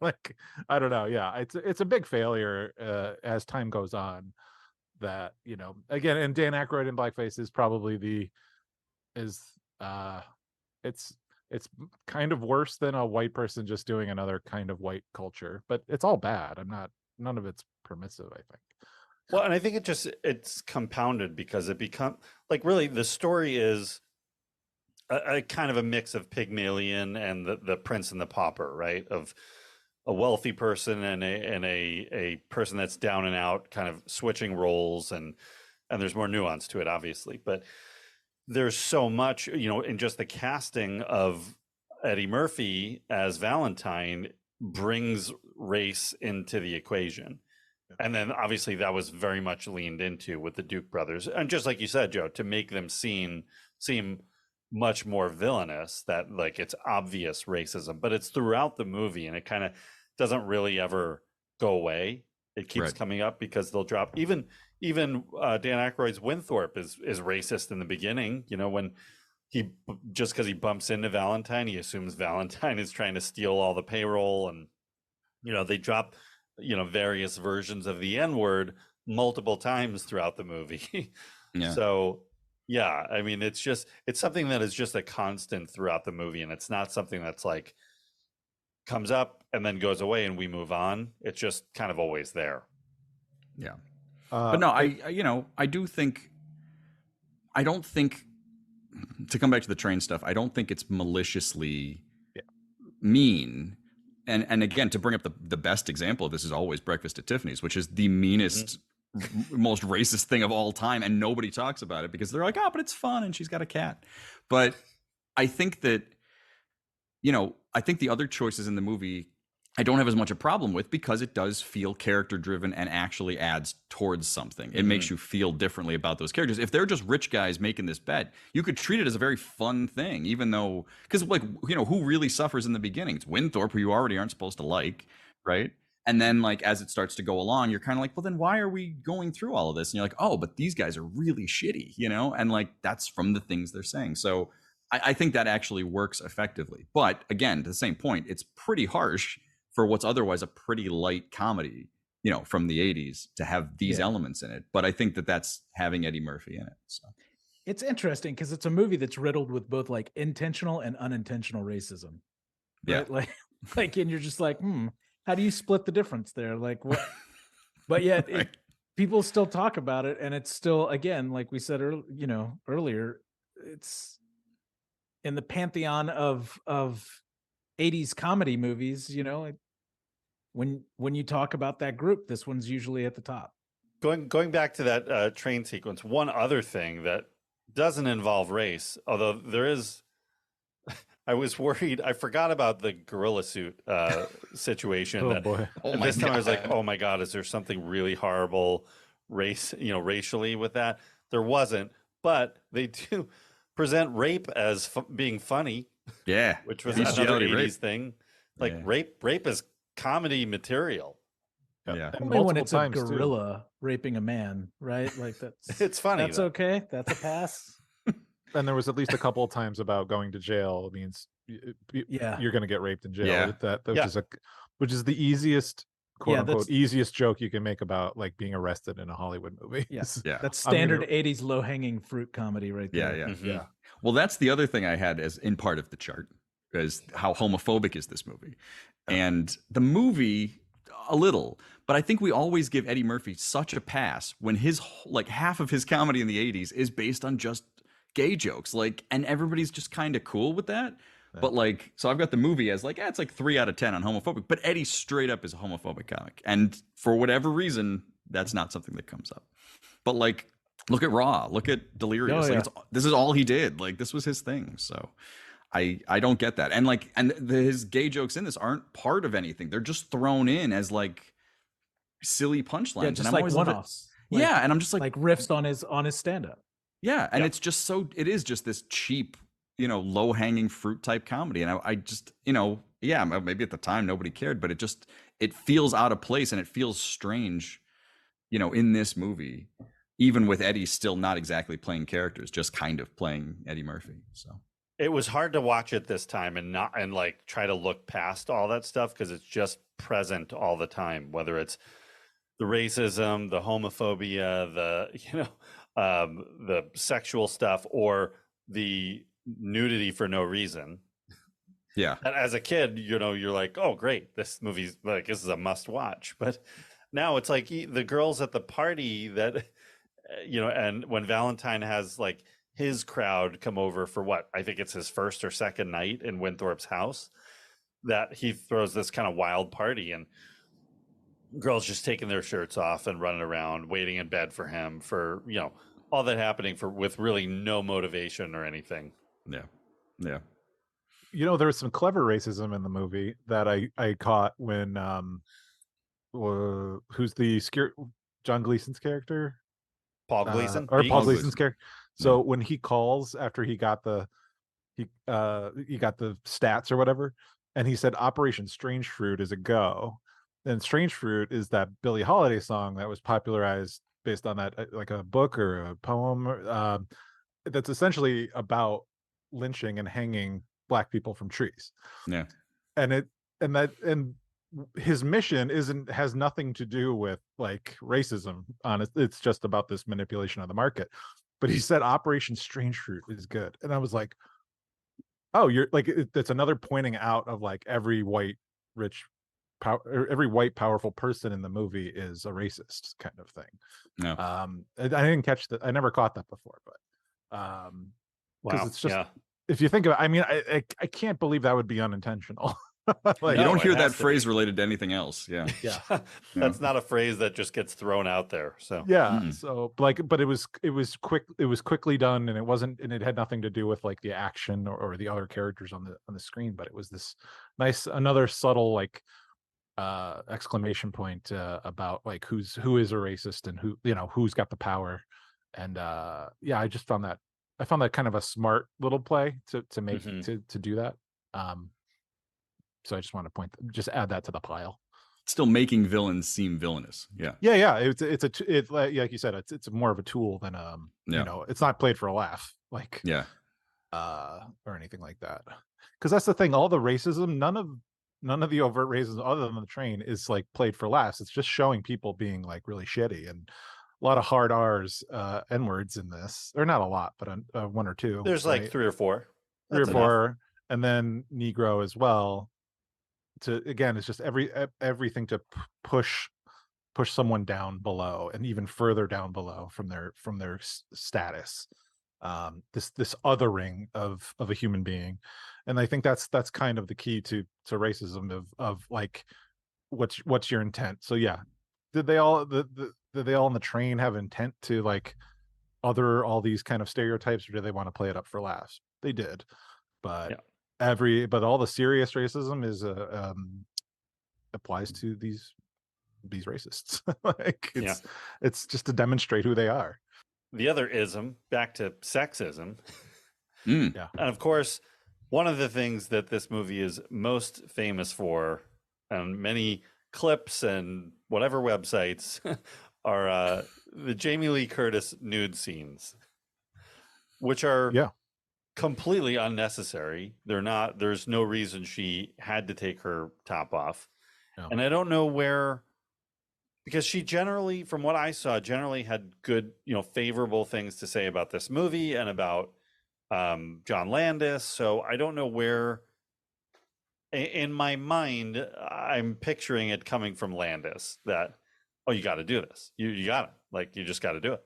Like, I don't know. Yeah, it's a big failure as time goes on. That, you know, again, and Dan Aykroyd in blackface is probably it's kind of worse than a white person just doing another kind of white culture, but it's all bad. None of it's permissive, I think. Well, and I think it's compounded because it become like, really, the story is a kind of a mix of Pygmalion and the Prince and the Pauper, right? Of a wealthy person and a person that's down and out, kind of switching roles, and there's more nuance to it, obviously, but there's so much, you know, in just the casting of Eddie Murphy as Valentine brings race into the equation. And then obviously that was very much leaned into with the Duke brothers. And just like you said, Joe, to make them seem much more villainous, that like it's obvious racism, but it's throughout the movie and it kind of doesn't really ever go away. It keeps coming up because they'll drop even Dan Aykroyd's Winthorpe is racist in the beginning, you know, when just because he bumps into Valentine, he assumes Valentine is trying to steal all the payroll, and you know, they drop, you know, various versions of the N-word multiple times throughout the movie. Yeah. So yeah, I mean, it's something that is just a constant throughout the movie, and it's not something that's like comes up and then goes away and we move on. It's just kind of always there. Yeah. But no, I don't think, to come back to the train stuff, I don't think it's maliciously mean. And again, to bring up the best example of this is always Breakfast at Tiffany's, which is the meanest, most racist thing of all time. And nobody talks about it because they're like, oh, but it's fun and she's got a cat. But I think that, you know, I think the other choices in the movie I don't have as much a problem with, because it does feel character driven and actually adds towards something. It makes you feel differently about those characters. If they're just rich guys making this bet, you could treat it as a very fun thing, even though, because like, you know, who really suffers in the beginning? It's Winthorpe, who you already aren't supposed to like, right? And then like, as it starts to go along, you're kind of like, well, then why are we going through all of this? And you're like, oh, but these guys are really shitty, you know? And like, that's from the things they're saying. So I think that actually works effectively. But again, to the same point, it's pretty harsh for what's otherwise a pretty light comedy, you know, from the 80s, to have these elements in it. But I think that that's having Eddie Murphy in it. So it's interesting because it's a movie that's riddled with both like intentional and unintentional racism. Right? Yeah. Like, and you're just like, how do you split the difference there? Like what? But yet people still talk about it, and it's still, again, like we said earlier, it's in the pantheon of 80s comedy movies, you know. When you talk about that group, this one's usually at the top. Going back to that train sequence, one other thing that doesn't involve race, although there is, I was worried, I forgot about the gorilla suit situation. Oh boy! This time I was like, oh my god, is there something really horrible racially with that? There wasn't, but they do present rape as being funny. Yeah, which was another 80s thing. Like rape is comedy material. Yeah, and when it's a gorilla raping a man, right? Like that's it's funny. That's okay. That's a pass. And there was at least a couple of times about going to jail means you're going to get raped in jail. Yeah. Which is the easiest, quote unquote, easiest joke you can make about like being arrested in a Hollywood movie. Yes, that's standard 80s low hanging fruit comedy right there. Yeah. Well, that's the other thing I had as in part of the chart, is how homophobic is this movie. And the movie, a little, but I think we always give Eddie Murphy such a pass when his like half of his comedy in the 80s is based on just gay jokes, like, and everybody's just kind of cool with that. But like, so I've got the movie as like, it's like 3 out of 10 on homophobic, but Eddie straight up is a homophobic comic, and for whatever reason, that's not something that comes up. But like, look at Raw, look at Delirious. This is all he did. Like, this was his thing. So I don't get that. And like, his gay jokes in this aren't part of anything. They're just thrown in as like silly punchlines. Yeah, and just I'm like always a bit- one-offs. yeah, and I'm just like riffs on his stand-up. yeah, and it's just so it is just this cheap, low hanging fruit type comedy, and I just yeah, maybe at the time nobody cared, but it feels out of place and it feels strange, in this movie, even with Eddie still not exactly playing characters, just kind of playing Eddie Murphy. So it was hard to watch it this time and like try to look past all that stuff because it's just present all the time, whether it's the racism, the homophobia, the sexual stuff, or the nudity for no reason. yeah, And as a kid, you're like, oh great, this movie's like, this is a must watch. But now it's like the girls at the party that and when Valentine has like his crowd come over for what I think it's his first or second night in Winthorpe's house, that he throws this kind of wild party and girls just taking their shirts off and running around waiting in bed for him, for all that happening with really no motivation or anything. yeah. There was some clever racism in the movie that I caught when who's the John Gleason's character? Paul Gleason? Or Paul Gleason. Gleason's character. So when he calls after he got the stats or whatever, and he said Operation Strange Fruit is a go. And Strange Fruit is that Billie Holiday song that was popularized based on that, like a book or a poem that's essentially about lynching and hanging Black people from trees. Yeah. And his mission has nothing to do with like racism. It's just about this manipulation of the market. But he said Operation Strange Fruit is good, and I was like, oh, you're like, that's another pointing out of like every white powerful person in the movie is a racist kind of thing. No. I didn't catch that. I never caught that before, but because it's just, if you think of it, I mean, I can't believe that would be unintentional. Like, you don't hear that phrase related to anything else. Yeah. That's not a phrase that just gets thrown out there. So so like, but it was quickly done, and it had nothing to do with like the action or the other characters on the screen, but it was this nice, another subtle like exclamation point about like who is a racist and who's got the power. And I just found that kind of a smart little play to make to do that. So I just want to just add that to the pile. Still making villains seem villainous. Yeah. It's like you said, it's more of a tool than it's not played for a laugh, like or anything like that. Because that's the thing, all the racism, none of the overt racism other than the train is like played for laughs. It's just showing people being like really shitty, and a lot of hard R's, N words in this, or not a lot, but one or two. There's like three or four, and then Negro as well. It's just everything to push someone down below, and even further down below from their status. This othering of a human being, and I think that's kind of the key to racism of like, what's your intent? So yeah, did they all on the train have intent to like other all these kind of stereotypes, or did they want to play it up for laughs? They did, but but all the serious racism is applies to these racists. Like it's just to demonstrate who they are. The other ism, back to sexism. And of course, one of the things that this movie is most famous for, and many clips and whatever websites, are the Jamie Lee Curtis nude scenes, which are completely unnecessary. There's no reason she had to take her top off. And I don't know where, because she generally, from what I saw, had good, favorable things to say about this movie and about John Landis. So I don't know where, in my mind, I'm picturing it coming from Landis that, oh, you got to do this. You got it. Like, you just got to do it.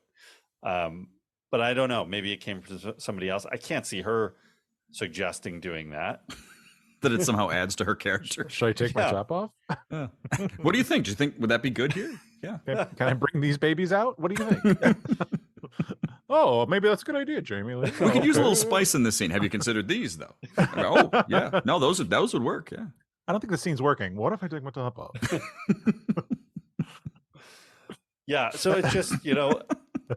But I don't know. Maybe it came from somebody else. I can't see her suggesting doing that. That it somehow adds to her character. Should I take my top off? Yeah. What do you think? Do you think, would that be good here? Yeah. Can I bring these babies out? What do you think? Oh, maybe that's a good idea, Jamie. We could use a little spice in this scene. Have you considered these though? Oh, yeah. No, those would work. Yeah. I don't think the scene's working. What if I take my top off? Yeah, so it's just,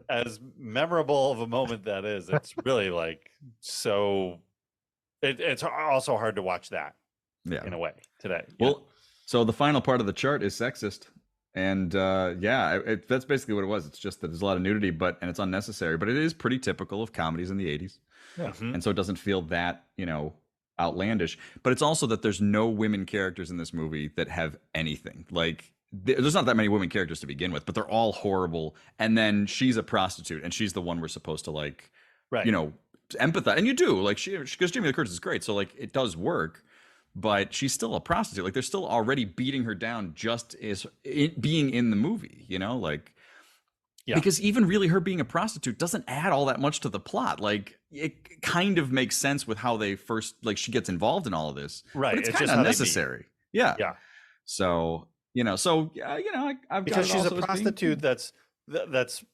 as memorable of a moment that is, it's really like so. It's also hard to watch that Yeah. in a way today. Well, so the final part of the chart is sexist. And that's basically what it was. It's just that there's a lot of nudity, and it's unnecessary, but it is pretty typical of comedies in the 80s. Yeah. And so it doesn't feel that, outlandish. But it's also that there's no women characters in this movie that have anything. Like, there's not that many women characters to begin with, but they're all horrible. And then she's a prostitute, and she's the one we're supposed to like, right. Empathize. And you do, like, because Jamie Lee Curtis is great, so like it does work. But she's still a prostitute. Like, they're still already beating her down just as being in the movie, because even really her being a prostitute doesn't add all that much to the plot. Like, it kind of makes sense with how they first, like, she gets involved in all of this, right? But it's kind of unnecessary. Yeah. So I've because got she's a prostitute that's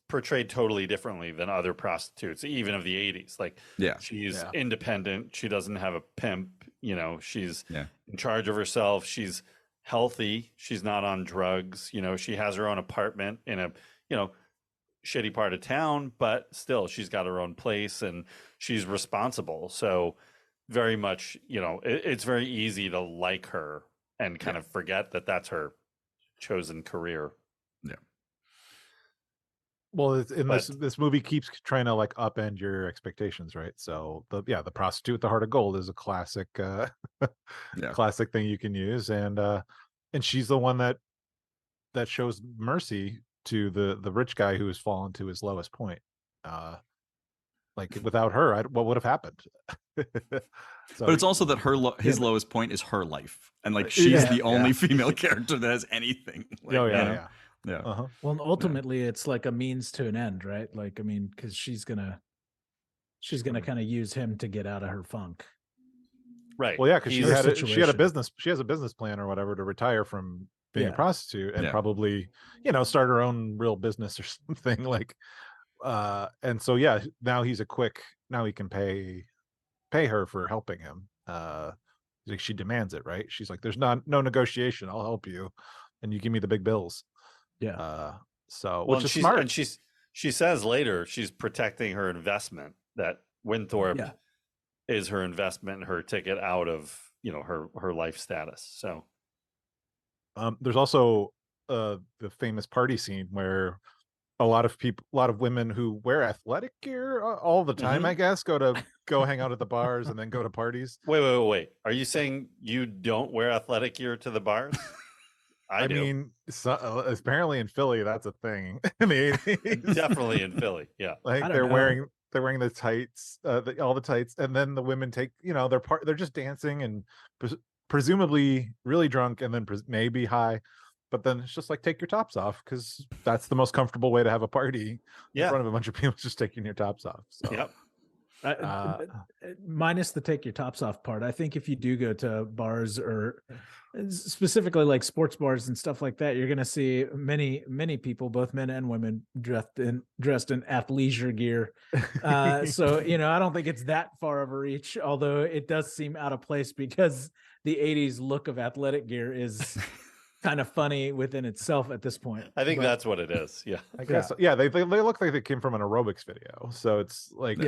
portrayed totally differently than other prostitutes, even of the 80s. Like, she's independent. She doesn't have a pimp. She's in charge of herself. She's healthy. She's not on drugs. She has her own apartment in a, shitty part of town, but still she's got her own place and she's responsible. So very much, it's very easy to like her and kind of forget that that's her chosen career. Yeah. Well, this movie keeps trying to like upend your expectations, right? So the prostitute with the heart of gold is a classic, classic thing you can use, and she's the one that shows mercy to the rich guy who has fallen to his lowest point. Like, without her, what would have happened? So, but it's also that his lowest point is her life, and like she's the only female character that has anything. Like, Yeah. Uh-huh. Well, ultimately, it's like a means to an end, right? Like, I mean, because she's gonna kind of use him to get out of her funk, right? Well, yeah, because she had a business plan or whatever to retire from being a prostitute and probably start her own real business or something like. And so now he can pay her for helping him. Like, she demands it, right? She's like, "There's no negotiation. I'll help you, and you give me the big bills." Yeah. Which is smart. And she says later she's protecting her investment, that Winthorpe is her investment, her ticket out of her life status. So there's also the famous party scene where a lot of women who wear athletic gear all the time, I guess, go hang out at the bars and then go to parties. Wait. Are you saying you don't wear athletic gear to the bars? I mean, apparently in Philly, that's a thing. In the 80s. Definitely in Philly. Yeah. Like, they're wearing the tights, all the tights. And then the women take, they're just dancing and presumably really drunk and then maybe high. But then it's just like, take your tops off, because that's the most comfortable way to have a party in front of a bunch of people, just taking your tops off. So. Yep. Minus the take your tops off part. I think if you do go to bars, or specifically like sports bars and stuff like that, you're going to see many people, both men and women, dressed in athleisure gear. So, I don't think it's that far of a reach, although it does seem out of place because the 80s look of athletic gear is kind of funny within itself at this point. I think that's what it is. Yeah. I guess. Yeah. They look like they came from an aerobics video. So it's like,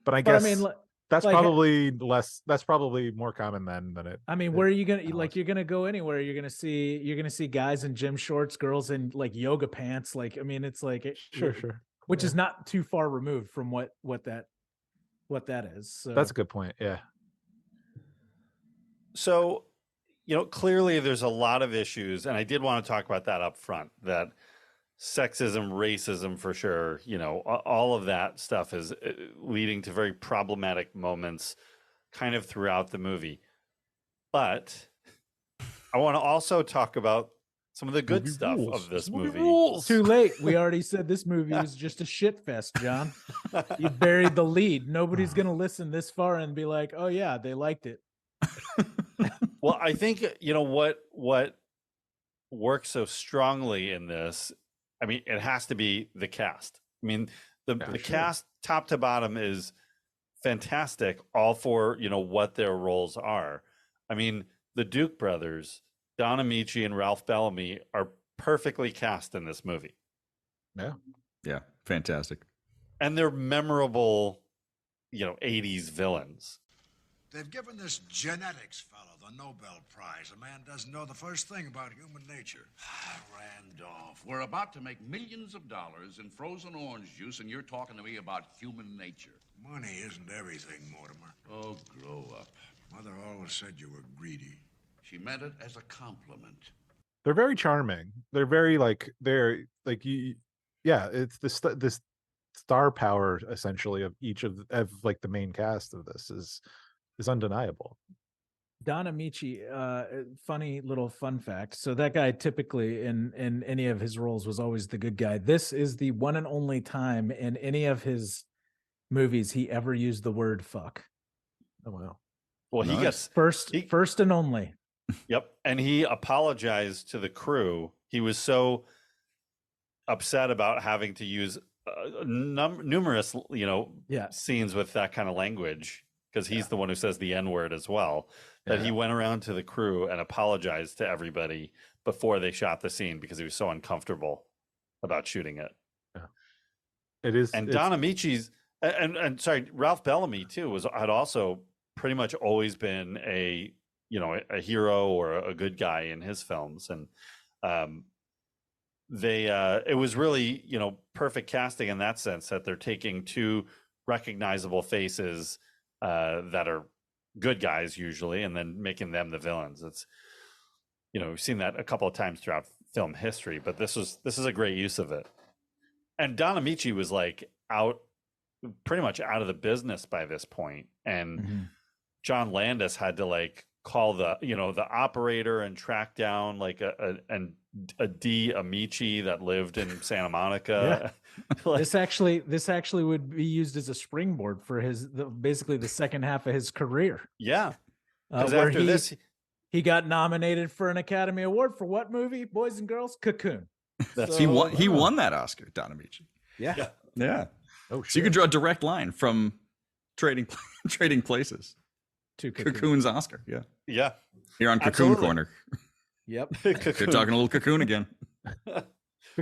but I guess that's probably less. That's probably more common than it. I mean, where are you gonna you're gonna go anywhere? You're gonna see guys in gym shorts, girls in like yoga pants. Like, I mean, it's like sure, which is not too far removed from what that is. So. That's a good point. Yeah. So, clearly there's a lot of issues, and I did want to talk about that up front. That sexism, racism, for sure, all of that stuff is leading to very problematic moments kind of throughout the movie. But I want to also talk about some of the good stuff of this movie. Too late. We already said this movie was just a shit fest, John. You buried the lead. Nobody's going to listen this far and be like, "Oh yeah, they liked it." Well, I think, what works so strongly in this, I mean, it has to be the cast. I mean, the cast top to bottom is fantastic, all for, what their roles are. I mean, the Duke brothers, Don Ameche and Ralph Bellamy, are perfectly cast in this movie. Yeah, fantastic. And they're memorable, 80s villains. They've given this genetics fellow the Nobel Prize. A man doesn't know the first thing about human nature. Randolph, we're about to make millions of dollars in frozen orange juice, and you're talking to me about human nature. Money isn't everything, Mortimer. Oh, grow up. Mother always said you were greedy. She meant it as a compliment. They're very charming. They're very it's this star power essentially of each of like the main cast of this is undeniable. Don Ameche, funny little fun fact. So that guy typically in any of his roles was always the good guy. This is the one and only time in any of his movies he ever used the word fuck. Oh wow. Well, Nice. he gets First and only. Yep. And he apologized to the crew. He was so upset about having to use numerous, scenes with that kind of language, because he's the one who says the N-word as well, that he went around to the crew and apologized to everybody before they shot the scene because he was so uncomfortable about shooting it. Yeah. It is. And Don Ameche's and sorry, Ralph Bellamy too had also pretty much always been a hero or a good guy in his films. And it was really, perfect casting in that sense, that they're taking two recognizable faces that are good guys usually, and then making them the villains. It's, we've seen that a couple of times throughout film history, but this is a great use of it. And Don Ameche was pretty much out of the business by this point. And John Landis had to call the operator and track down a D Ameche that lived in Santa Monica. This actually would be used as a springboard for basically the second half of his career. Yeah. Because after this, he got nominated for an Academy Award for what movie? Boys and Girls? Cocoon. He won that Oscar, Don Ameche. Yeah. Oh, So you could draw a direct line from Trading Places To Cocoon's Oscar. Yeah. Here on Cocoon Absolutely. Corner. Yep. They're talking a little Cocoon again.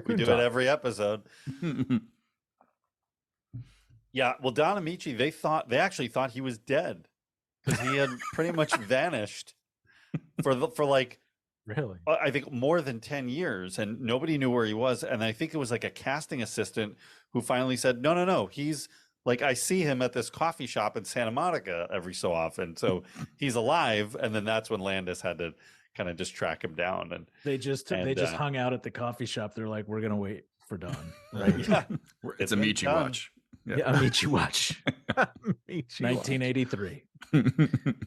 We do it every episode. Yeah. Well, Don Ameche, they actually thought he was dead because he had pretty much vanished for really, I think more than 10 years, and nobody knew where he was. And I think it was a casting assistant who finally said, no, he's I see him at this coffee shop in Santa Monica every so often. So he's alive. And then that's when Landis had to kind of just track him down. And they just hung out at the coffee shop. They're like, we're going to wait for Don. Right. Yeah. It's Ameche watch. Yeah, Ameche watch. 1983.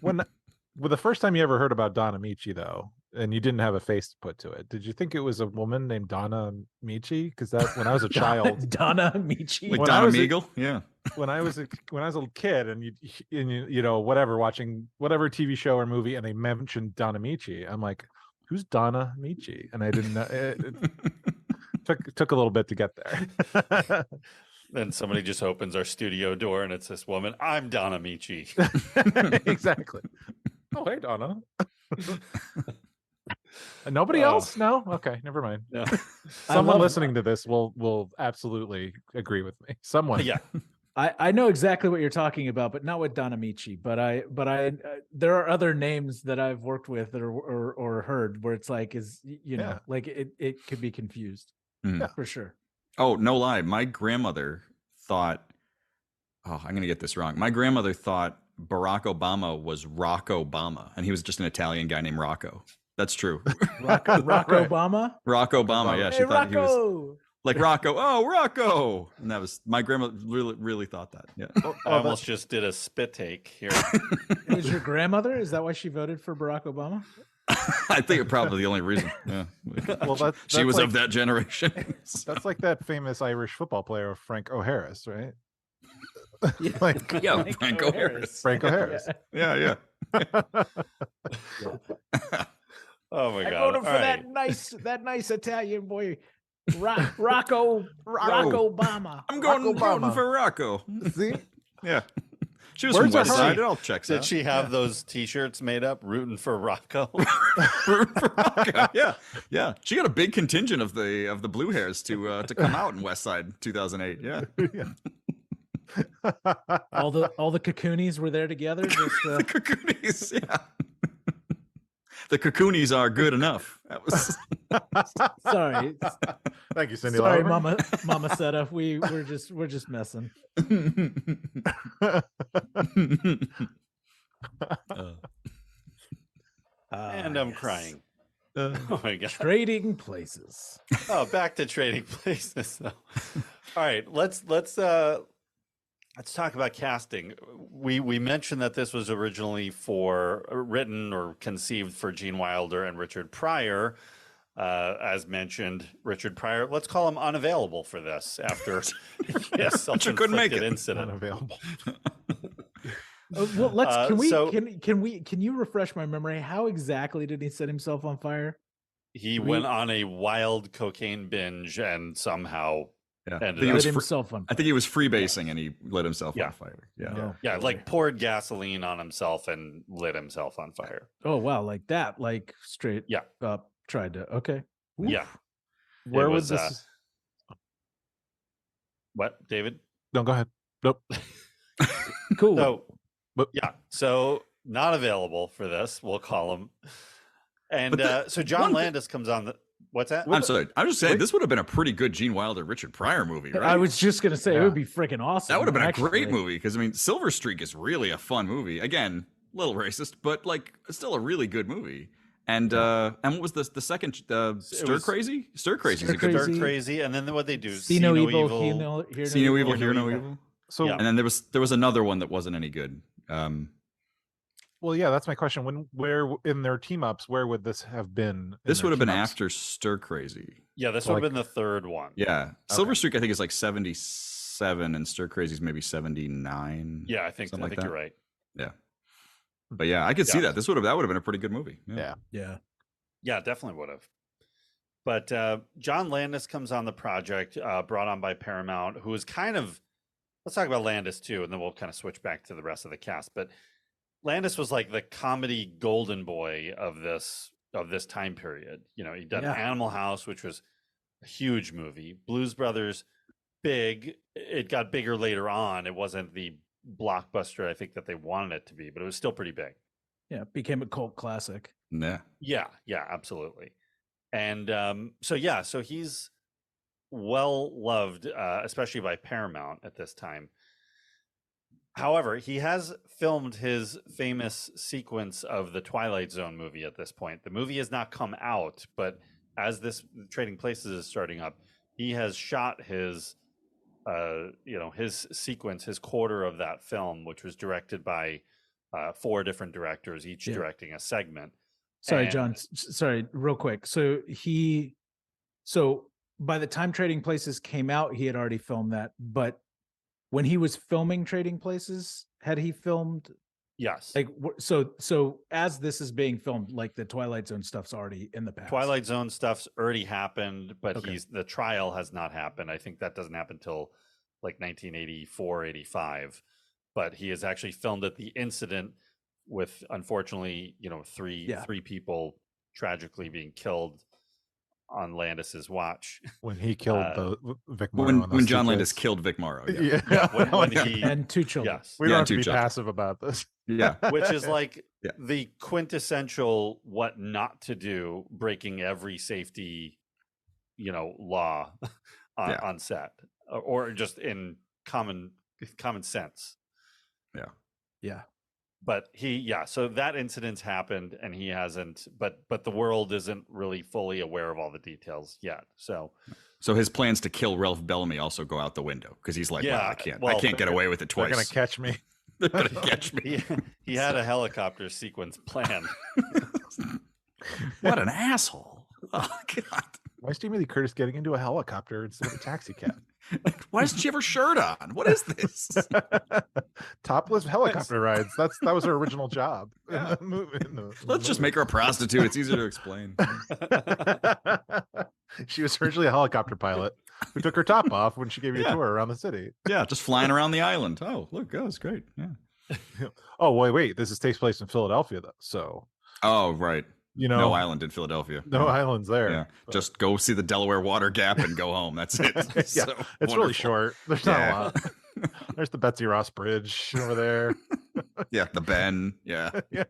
Well, the first time you ever heard about Don Ameche, though, and you didn't have a face to put to it, did you think it was a woman named Donna Ameche? Because when I was a child, Donna Ameche, like Donna Meagle, when I was a little kid, and watching whatever TV show or movie, and they mentioned Donna Ameche, I'm like, who's Donna Ameche? And I didn't know. It took a little bit to get there. Then somebody just opens our studio door, and it's this woman. I'm Donna Ameche. Exactly. Oh, hey, Donna. Nobody else? No? Okay, never mind. No. Someone listening to this will absolutely agree with me. Someone. Yeah. I know exactly what you're talking about, but not with Don Ameche. But I there are other names that I've worked with that or heard where it's it could be confused. Yeah, for sure. Oh, no lie. My grandmother thought, I'm going to get this wrong. My grandmother thought Barack Obama was Rock Obama, and he was just an Italian guy named Rocco. That's true. Rock Obama? Rock Obama, yeah. She Hey, thought he was Rocco! like Rocco. Oh, Rocco. And that was, my grandma really, really thought that. Yeah. I almost just did a spit take here. It was your grandmother? Is that why she voted for Barack Obama? I think it's probably the only reason. Yeah. Well, she was of that generation. That's like that famous Irish football player, Frank O'Harris, right? Frank O'Harris. Frank O'Harris. Yeah. Oh my God! I voted for that nice Italian boy, Rocco Obama. I'm voting for Rocco. See? Yeah. She was from Words are West Side. hard. It all checks Did out. she have those T-shirts made up, rooting for Rocco? Rooting for Rocco. Yeah, yeah. She got a big contingent of the blue hairs to come out in West Side 2008. Yeah. All the Cocoonies were there together. Just, The Cocoonies. Yeah. The Cocoonies are good enough. That was. sorry, Thank you, Cindy. sorry, Lauper. Mama Cetta. We're just messing. And I'm crying. Oh my god. Trading places. Oh, back to Trading Places. Though. All right, let's talk about casting. We mentioned that this was originally written or conceived for Gene Wilder and Richard Pryor. As mentioned, Richard Pryor, let's call him unavailable for this after couldn't make it. incident. Unavailable. Well, so- can you refresh my memory? How exactly did he set himself on fire? He went on a wild cocaine binge and somehow Yeah. ended He up was Lit himself on I think he was freebasing and he lit himself Yeah. on fire. Yeah. Oh, Yeah, like poured gasoline on himself and lit himself on fire. oh wow, like that, like straight Yeah. up tried to. Okay. Yeah. Where was, was this? What, David? No, go ahead. Nope. Cool. So, But- yeah, so not available for this, we'll call him. And But so John Landis comes on the. What's that? I'm sorry. I'm just saying this would have been a pretty good Gene Wilder, Richard Pryor movie, right? I was just gonna say it Yeah. would be freaking awesome. That would have been actually. a great movie because I mean, Silver Streak is really a fun movie. Again, a little racist, but like still a really good movie. And what was the second? Stir was- Crazy. Stir Crazy is Stir a good. Stir Crazy. Crazy, and then what they do? See no evil, hear no See no evil, hear no evil. evil. So, Yeah. And then there was another one that wasn't any good. well, yeah, that's my question. Where in their team ups, where would this have been? in This their would have been team-ups? after Stir Crazy. Yeah, this So, would have like- been the third one. Yeah, Silver Streak I think is like 77, and Stir Crazy is maybe 79. Yeah, I think Something like you're that. right. Yeah, but yeah, I could see Yeah. that. That would have been a pretty good movie. Yeah. Yeah. Yeah, definitely would have. But John Landis comes on the project, brought on by Paramount, who is kind of. Let's talk about Landis too, and then we'll kind of switch back to the rest of the cast. But Landis was like the comedy golden boy of this time period. You know, he'd done Yeah. Animal House, which was a huge movie. Blues Brothers, big. It got bigger later on. It wasn't the blockbuster I think that they wanted it to be, but it was still pretty big. Yeah. It became a cult classic. Yeah. Yeah, absolutely. And so he's well loved, especially by Paramount at this time. However, he has filmed his famous sequence of the Twilight Zone movie at this point. The movie has not come out, but as this Trading Places is starting up, he has shot his his sequence, his quarter of that film, which was directed by 4 different directors, each Yeah. directing a segment. Sorry, And- John. Sorry, real quick. So by the time Trading Places came out, he had already filmed that. But when he was filming Trading Places, had he filmed Yes. like so as this is being filmed, like the Twilight Zone stuff's already in the past? Twilight Zone stuff's already happened, but Okay. the trial has not happened. I think that doesn't happen till like 1984, 85. But he has actually filmed at the incident with, unfortunately, three people tragically being killed on Landis's watch. When he killed the Vic Morrow. When and those two John Landis kids. killed Vic Morrow. Yeah. Yeah. when he, And 2 children. yes, We Yeah, don't have two to be children. passive about this. Yeah. which is like Yeah. the quintessential what not to do, breaking every safety, law Yeah. on set, or just in common sense. Yeah. But so that incident's happened, and he hasn't. But the world isn't really fully aware of all the details yet. So So his plans to kill Ralph Bellamy also go out the window because he's like, Yeah, well, I well, can't get away with it They're twice. gonna catch me. They're gonna catch me. he had a helicopter sequence planned. What an asshole! Oh God! Why is Jamie Lee Curtis getting into a helicopter instead of a taxi cab? Why doesn't she have her shirt on? What is this? Topless helicopter rides. That was her original job. in the movie- in the Let's just movie. make her a prostitute. It's easier to explain. She was originally a helicopter pilot who took her top off when she gave you a Yeah. tour around the city. Yeah, just flying around the island. Oh, look, that was great. Yeah. Oh wait, this takes place in Philadelphia though, so Oh, right. you No know, island in Philadelphia. no islands there. Yeah. but- Just go see the Delaware Water Gap and go home. That's it. yeah, So it's really wonderful. short. There's not a lot. There's the Betsy Ross Bridge over there. Yeah, the Ben. Yeah. Yeah.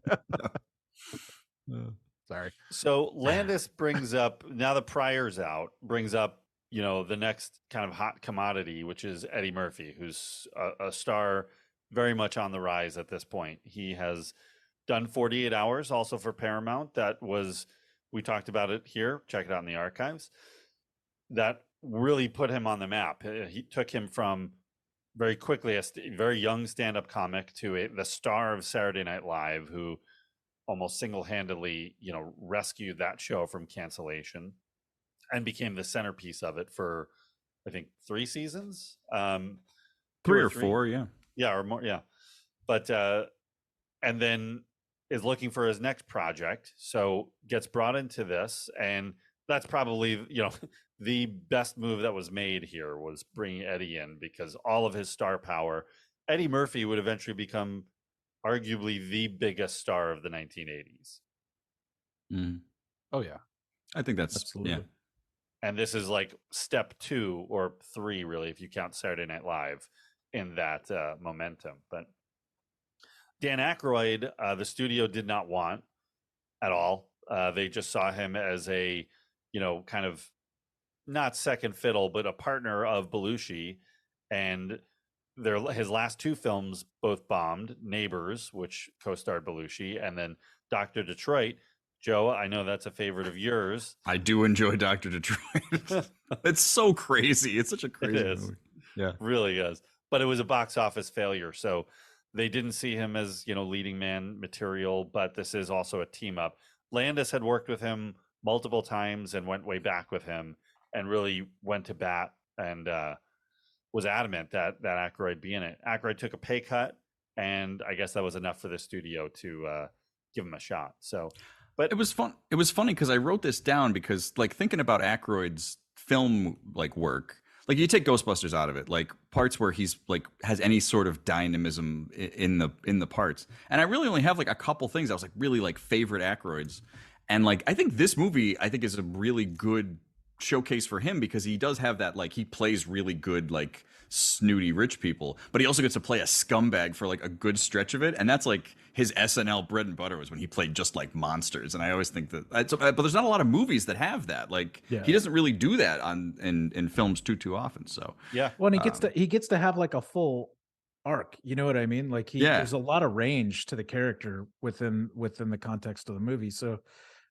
Sorry. So Landis brings up, now the Pryor's out, brings up, the next kind of hot commodity, which is Eddie Murphy, who's a star very much on the rise at this point. He has done 48 Hours also for Paramount. We talked about it here. Check it out in the archives. That really put him on the map. He took him from very quickly a very young stand-up comic to the star of Saturday Night Live, who almost single-handedly, rescued that show from cancellation and became the centerpiece of it for, I think, 3 seasons. 3 or 4, yeah. Yeah, or more, yeah. But and then is looking for his next project, so gets brought into this, and that's probably the best move that was made here was bringing Eddie in, because all of his star power. Eddie Murphy would eventually become arguably the biggest star of the 1980s. Mm. Oh yeah, I think that's Absolutely. yeah. And this is like step 2 or 3, really, if you count Saturday Night Live in that momentum. But Dan Aykroyd, the studio did not want at all. They just saw him as a, kind of not second fiddle, but a partner of Belushi. And his last 2 films both bombed. Neighbors, which co-starred Belushi, and then Dr. Detroit. Joe, I know that's a favorite of yours. I do enjoy Dr. Detroit. It's so crazy. It's such a crazy movie. Yeah. Really is. But it was a box office failure. So they didn't see him as, leading man material, but this is also a team up. Landis had worked with him multiple times and went way back with him and really went to bat and was adamant that Aykroyd be in it. Aykroyd took a pay cut, and I guess that was enough for the studio to give him a shot. So, but it was fun. It was funny because I wrote this down because, like, thinking about Aykroyd's film work, like you take Ghostbusters out of it, like parts where he's like has any sort of dynamism in the parts, and I really only have like a couple things I was like really like favorite Aykroyds, and like I think this movie is a really good showcase for him because he does have that, like, he plays really good like snooty rich people, but he also gets to play a scumbag for like a good stretch of it, and that's like his SNL bread and butter was when he played just like monsters. And I always think that but there's not a lot of movies that have that, like he doesn't really do that in films too often. So yeah, well, and he gets to have like a full arc, you know what I mean? Like there's a lot of range to the character within the context of the movie. So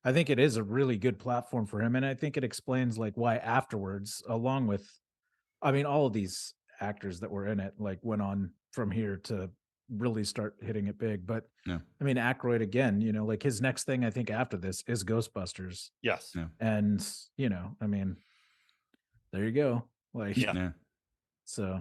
I think it is a really good platform for him, and I think it explains like why afterwards, along with, I mean, all of these actors that were in it like went on from here to really start hitting it big. But I mean, Aykroyd again, like his next thing I think after this is Ghostbusters. Yes. Yeah. And I mean, there you go. Like, so,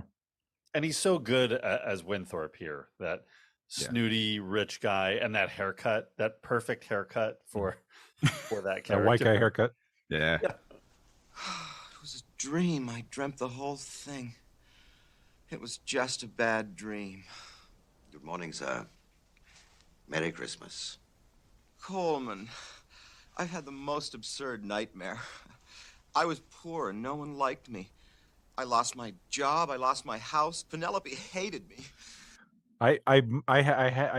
and he's so good as Winthorpe here, that snooty rich guy, and that haircut, that perfect haircut for that character. A white guy haircut. Yeah. It was a dream. I dreamt the whole thing. It was just a bad dream. Good morning, sir. Merry Christmas. Coleman, I've had the most absurd nightmare. I was poor and no one liked me. I lost my job. I lost my house. Penelope hated me. I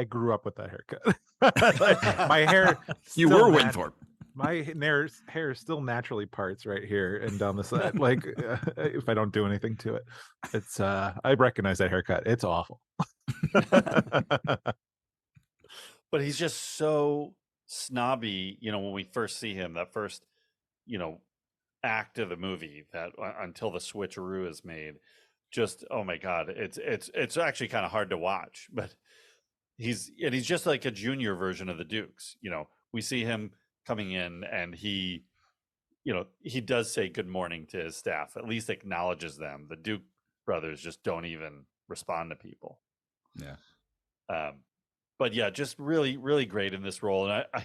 grew up with that haircut. My hair. You were Winthorpe. My hair is still naturally parts right here and down the side. Like if I don't do anything to it, it's. I recognize that haircut. It's awful. But he's just so snobby. When we first see him, that first, act of the movie, that until the switcheroo is made, just, oh my God, it's actually kind of hard to watch. But he's just like a junior version of the Dukes. We see him coming in, and he does say good morning to his staff, at least acknowledges them. The Duke brothers just don't even respond to people. But yeah, just really, really great in this role. And I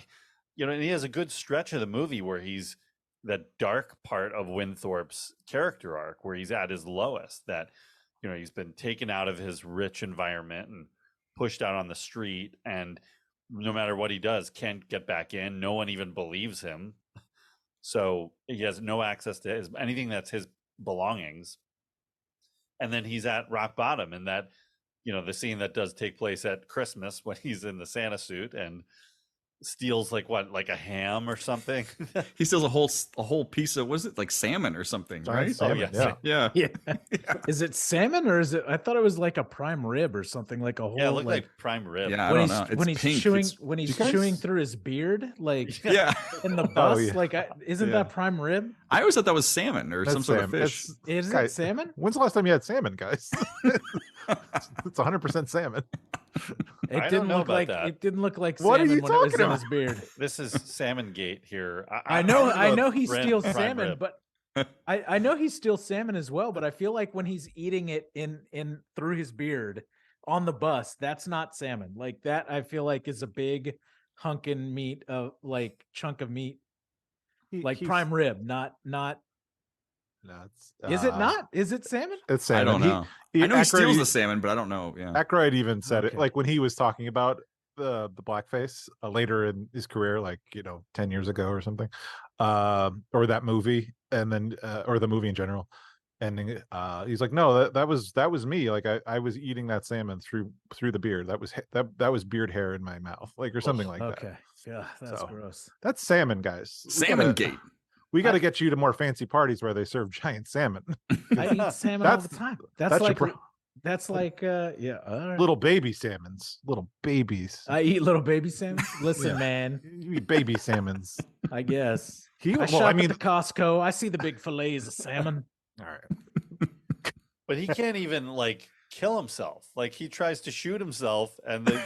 and he has a good stretch of the movie where he's that dark part of Winthorpe's character arc, where he's at his lowest, that he's been taken out of his rich environment and pushed out on the street, and no matter what he does, can't get back in. No one even believes him. So he has no access to anything that's his belongings. And then he's at rock bottom, and that, the scene that does take place at Christmas when he's in the Santa suit and steals like a ham or something. He steals a whole piece of, was it like salmon or something, right? Salmon, yeah. Is it salmon, or is it? I thought it was like a prime rib or something, like a whole. Yeah, it looked like prime rib. Yeah, I don't know. When he's pink. chewing through his beard, like Yeah. in the bus, yeah. like isn't that prime rib? I always thought that was salmon or That's some sort of salmon. fish. Is Guys, it salmon? When's the last time you had salmon, guys? It's 100% salmon. I don't know about that. It didn't look like What are salmon you when it was talking in his beard. This is Salmon Gate here. I know he Brent steals prime salmon, rib. but I know he steals salmon as well. But I feel like when he's eating it in through his beard on the bus, that's not salmon. Like that, I feel like is a big hunkin' meat of like chunk of meat, like prime rib, not. Is it not? Is it salmon? It's salmon. I don't know. I know he steals the salmon, but I don't know. Yeah. Aykroyd even said it, Okay. like when he was talking about the blackface later in his career, like 10 years ago or something, or that movie, and then or the movie in general. And he's like, no, that was me. Like I was eating that salmon through the beard. That was beard hair in my mouth, like or something like that. Okay, yeah, that's gross. That's salmon, guys. Salmon Gate. We got to get you to more fancy parties where they serve giant salmon. I eat salmon all the time. That's like yeah, all right. Little baby salmons, little babies. I eat little baby salmon. Listen, man, You eat baby salmons. I guess. I I shop at the Costco. I see the big fillets of salmon. All right. But he can't even like kill himself. Like he tries to shoot himself, and the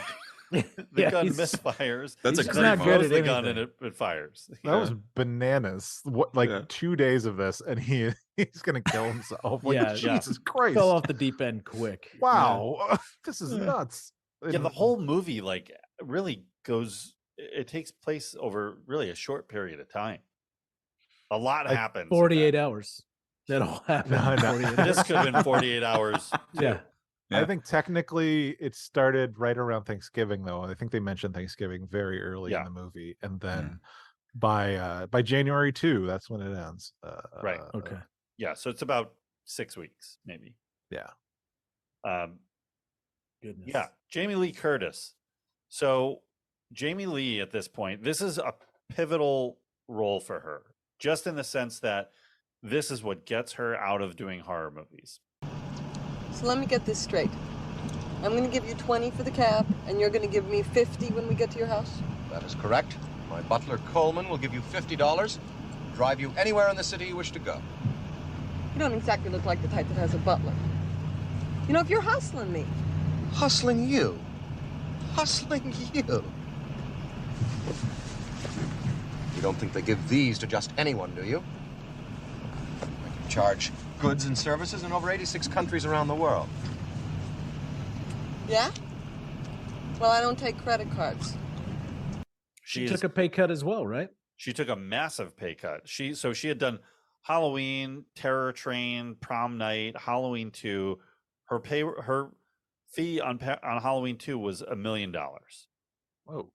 gun misfires. That's a he's great not moment. good at the gun and anything. it fires. That was bananas. What, like 2 days of this, and he's gonna kill himself. Like, Yeah, Jesus Christ! Fell off the deep end quick. Wow, this is nuts. Yeah, the whole movie like really goes. It takes place over really a short period of time. A lot happens. 48 hours. That all happened. No, in no. 48 This could have been 48 hours. Yeah. I think technically it started right around Thanksgiving, though. I think they mentioned Thanksgiving very early in the movie, and then by January 2, that's when it ends. Right. Okay. Yeah. So it's about 6 weeks, maybe. Yeah. Goodness. Yeah. Jamie Lee Curtis. So Jamie Lee at this point, this is a pivotal role for her, just in the sense that this is what gets her out of doing horror movies. So let me get this straight. I'm going to give you 20 for the cab, and you're going to give me 50 when we get to your house? That is correct. My butler, Coleman, will give you $50, drive you anywhere in the city you wish to go. You don't exactly look like the type that has a butler. You know, if you're hustling me. Hustling you? Hustling you? You don't think they give these to just anyone, do you? I can charge goods and services in over 86 countries around the world. Yeah? Well, I don't take credit cards. She took a pay cut as well, right? She took a massive pay cut. She had done Halloween, Terror Train, Prom Night, Halloween 2. Her fee on Halloween 2 was $1 million. Oh,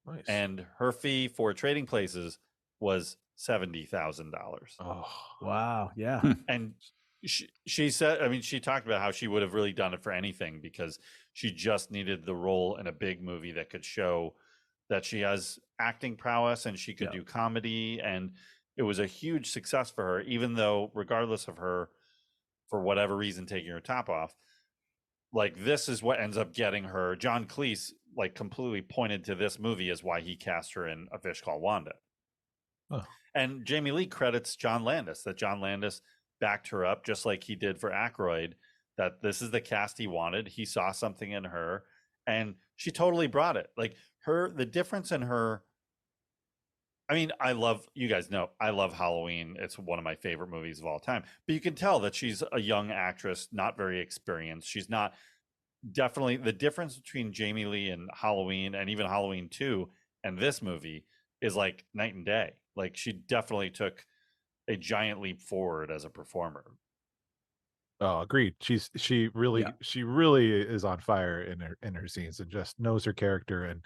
nice. And her fee for Trading Places was $70,000. Oh, wow. Yeah. And she said, I mean, she talked about how she would have really done it for anything because she just needed the role in a big movie that could show that she has acting prowess and she could do comedy. And it was a huge success for her, even though regardless of her, for whatever reason, taking her top off, like this is what ends up getting her. John Cleese like completely pointed to this movie as why he cast her in A Fish Called Wanda. Oh. And Jamie Lee credits John Landis, that John Landis backed her up just like he did for Aykroyd, that this is the cast he wanted. He saw something in her and she totally brought it. Like the difference in her, I mean, you guys know, I love Halloween. It's one of my favorite movies of all time, but you can tell that she's a young actress, not very experienced. She's not, definitely the difference between Jamie Lee and Halloween and even Halloween 2 and this movie is like night and day. Like she definitely took a giant leap forward as a performer. Oh, agreed. She really is on fire in her scenes and just knows her character. And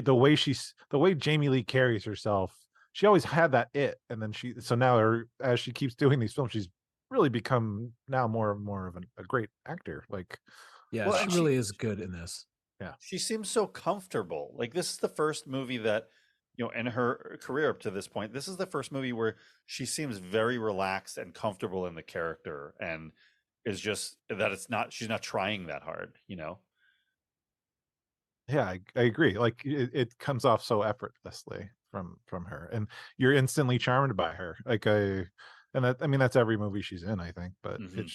the way Jamie Lee carries herself, she always had that it. And then as she keeps doing these films, she's really become now more and more of a great actor. Like, Yeah, Well, she and really is good in this. yeah. She seems so comfortable. Like this is the first movie that, in her career up to this point, this is the first movie where she seems very relaxed and comfortable in the character, and is just that she's not trying that hard. Yeah, I agree. Like it comes off so effortlessly from her, and you're instantly charmed by her. That's every movie she's in, I think. But Mhm.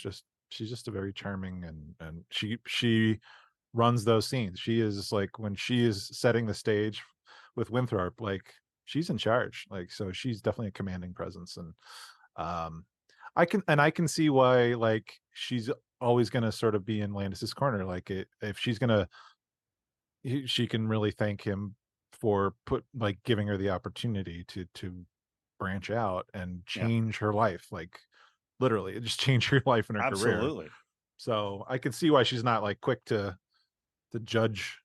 she's just a very charming, and she runs those scenes. She is like, when she is setting the stage with Winthrop, like she's in charge. Like, so she's definitely a commanding presence, and um, I can see why, like, she's always going to sort of be in Landis's corner. Like, if she's going to, she can really thank him for giving her the opportunity to branch out and Yeah. change her life, like literally just change her life and her career. Absolutely. So I can see why she's not like quick to judge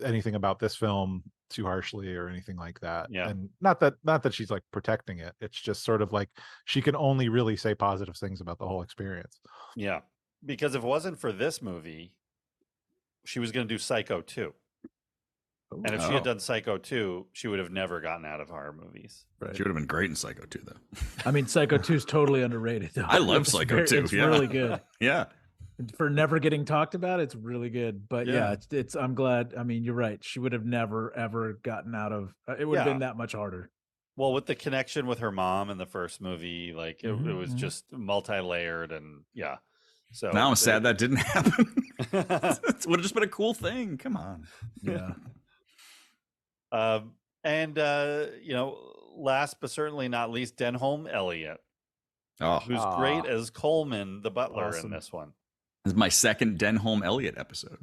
anything about this film too harshly or anything like that. Yeah. And not that she's like protecting it. It's just sort of like she can only really say positive things about the whole experience. Yeah. Because if it wasn't for this movie, she was going to do Psycho 2. And if she had done Psycho 2, she would have never gotten out of horror movies. Right. She would have been great in Psycho 2, though. I mean, Psycho 2 is totally underrated, though. I love Psycho 2. It's yeah. really good. Yeah. For never getting talked about, it's really good. But Yeah. it's I'm glad. I mean, you're right. She would have never ever gotten out of it. Would have Yeah. been that much harder. Well, with the connection with her mom in the first movie, like it Mhm, was mhm. just multi-layered, and yeah. So Now I'm sad that didn't happen. It would have just been a cool thing. Come on. Yeah. Last but certainly not least, Denholm Elliott, Oh, who's great as Coleman, the butler, Awesome. in this one. this is my second Denholm Elliott episode.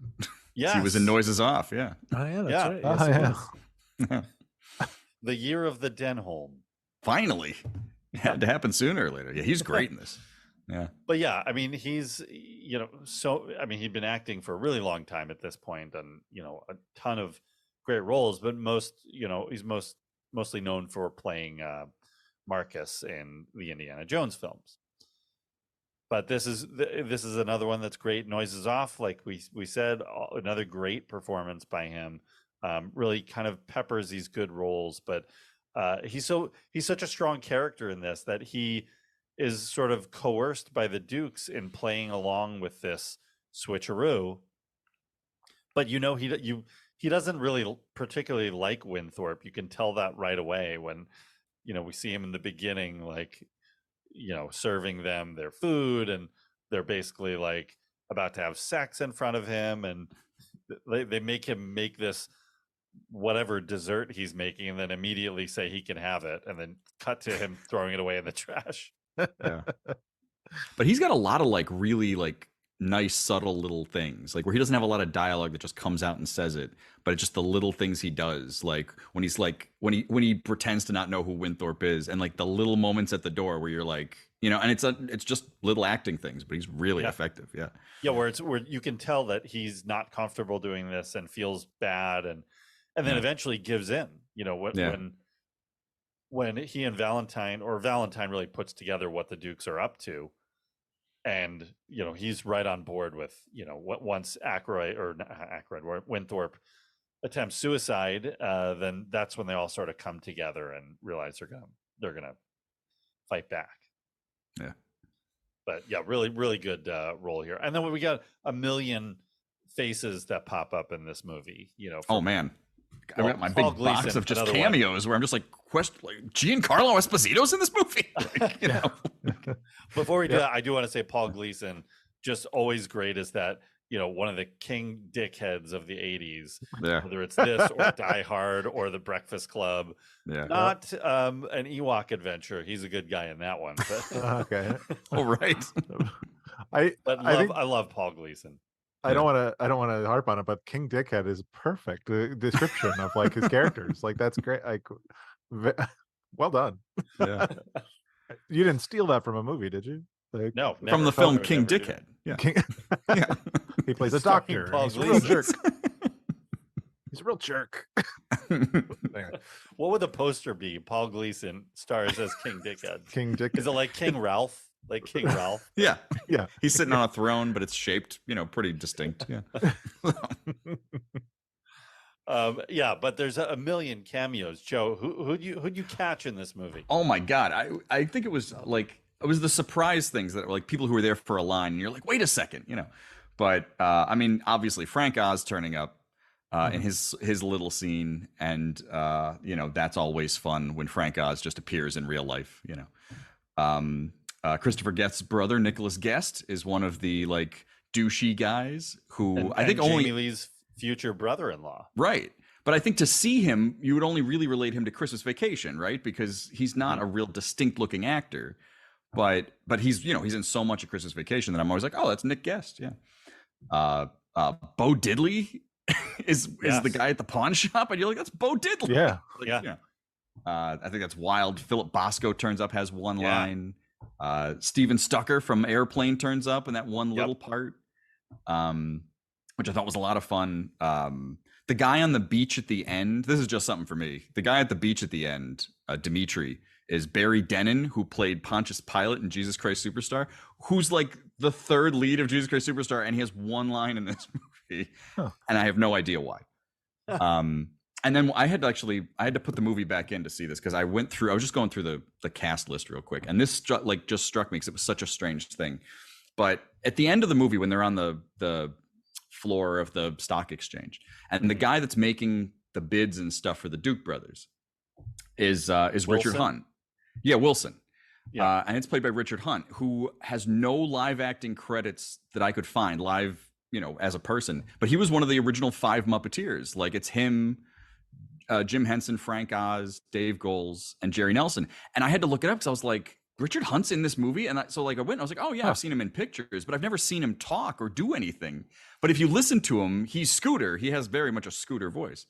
Yes. He was in Noises Off. Yeah. Oh yeah, that's Yeah. right. Oh, Yes, it yeah. was. The year of the Denholm. Finally. It had to happen sooner or later. Yeah, he's great in this. Yeah. But yeah, I mean, he's, he'd been acting for a really long time at this point, and, a ton of great roles, but he's mostly known for playing Marcus in the Indiana Jones films. But this is another one that's great. Noises Off, like we said, another great performance by him. Really kind of peppers these good roles, but he's such a strong character in this that he is sort of coerced by the Dukes in playing along with this switcheroo. But he doesn't really particularly like Winthrop. You can tell that right away when we see him in the beginning, like serving them their food, and they're basically like about to have sex in front of him, and they make him make this whatever dessert he's making, and then immediately say he can have it, and then cut to him throwing it away in the trash. Yeah. But he's got a lot of like really like nice subtle little things, like where he doesn't have a lot of dialogue that just comes out and says it, but it's just the little things he does, like when he's like when he pretends to not know who Winthrop is, and like the little moments at the door where you're like, and it's just little acting things, but he's really effective. Yeah. Where you can tell that he's not comfortable doing this and feels bad, and then eventually gives in. When he and Valentine really puts together what the Dukes are up to, and he's right on board with once Winthrop attempts suicide, then that's when they all sort of come together and realize they're gonna fight back. Yeah. But yeah, really, really good role here. And then we got a million faces that pop up in this movie. Oh man, I got my big box of just cameos where I'm just like, Giancarlo Esposito's in this movie. Before we do that, I do want to say Paul Gleason, just always great as that, one of the king dickheads of the 80s, whether it's this or Die Hard or The Breakfast Club. Not an Ewok Adventure. He's a good guy in that one. But Okay. All right. I love Paul Gleason. I don't want to harp on it, but King Dickhead is perfect description of like his characters. Like that's great. Like, well done. Yeah. You didn't steal that from a movie, did you? No, from the film King Dickhead. Yeah. Yeah. He plays a Starring doctor. Paul He's a real jerk. Gleason. He's a real jerk. What would the poster be? Paul Gleason stars as King Dickhead. King Dickhead. Is it like King Ralph? Like King Ralph? Yeah. Yeah. He's sitting on a throne, but it's shaped, pretty distinct. Yeah. Yeah, but there's a million cameos. Joe, who'd you catch in this movie? Oh my God. I think it was the surprise things that were like people who were there for a line and you're like, wait a second, But I mean, obviously Frank Oz turning up in his little scene, and that's always fun when Frank Oz just appears in real life. Christopher Guest's brother, Nicholas Guest, is one of the like douchey guys who I think Jamie only Lee's future brother-in-law. Right. But I think to see him, you would only really relate him to Christmas Vacation, right? Because he's not a real distinct looking actor, but he's he's in so much of Christmas Vacation that I'm always like, oh, that's Nick Guest. Yeah. Bo Diddley is the guy at the pawn shop, and you're like, that's Bo Diddley. Yeah. I think that's wild. Philip Bosco turns up, has one line. Steven Stucker from Airplane turns up in that one little part, which I thought was a lot of fun. The guy on the beach at the end, this is just something for me. The guy at the beach at the end, Dimitri, is Barry Denon, who played Pontius Pilate in Jesus Christ Superstar, who's like the third lead of Jesus Christ Superstar, and he has one line in this movie, and I have no idea why. And then I had to put the movie back in to see this because I was just going through the cast list real quick, and this just struck me because it was such a strange thing. But at the end of the movie, when they're on the floor of the stock exchange, and the guy that's making the bids and stuff for the Duke brothers is Richard Hunt. Yeah, Wilson. Yeah. And it's played by Richard Hunt, who has no live acting credits that I could find live, as a person. But he was one of the original 5 Muppeteers. Like it's him, Jim Henson, Frank Oz, Dave Goelz, and Jerry Nelson. And I had to look it up because I was like, Richard Hunt's in this movie? And so I went and I was like, oh yeah, I've seen him in pictures, but I've never seen him talk or do anything. But if you listen to him, he's Scooter. He has very much a Scooter voice.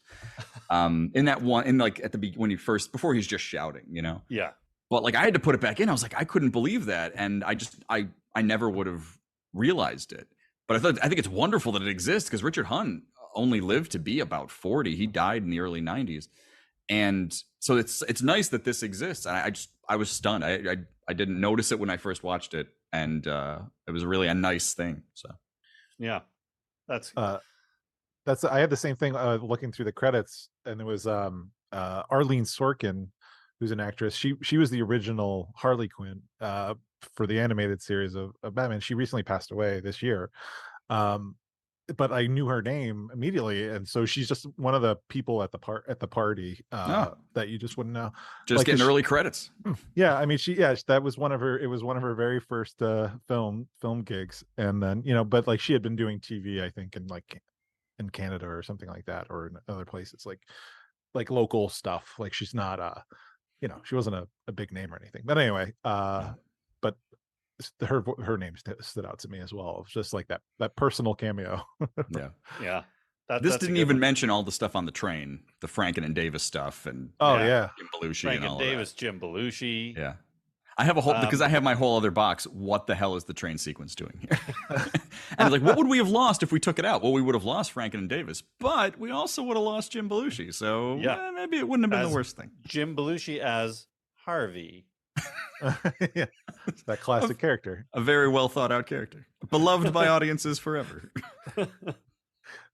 In that one, before he's just shouting, Yeah. But I had to put it back in. I was like, I couldn't believe that. And I never would have realized it. But I think it's wonderful that it exists because Richard Hunt only lived to be about 40. He died in the early 90s. And so it's nice that this exists. And I was stunned. I didn't notice it when I first watched it. And it was really a nice thing. So yeah, that's I had the same thing looking through the credits, and it was Arlene Sorkin, who's an actress. She was the original Harley Quinn for the animated series of Batman. She recently passed away this year. But I knew her name immediately, and so she's just one of the people at the party that you just wouldn't know. Just getting early credits. Yeah, I mean, that was one of her. It was one of her very first film gigs, and then but she had been doing TV, I think, in Canada or something like that, or in other places like local stuff. Like she's not she wasn't a big name or anything. But anyway, but her name stood out to me as well. It's just like that personal cameo. Yeah. This didn't even mention all the stuff on the train, the Franken and Davis stuff, and Jim Belushi and all Davis, that. Jim Belushi. Yeah, I have a whole because I have my whole other box. What the hell is the train sequence doing here? And what would we have lost if we took it out? Well, we would have lost Franken and Davis, but we also would have lost Jim Belushi. So maybe it wouldn't have been the worst thing. Jim Belushi as Harvey. Yeah, that classic character, a very well thought out character, beloved by audiences forever.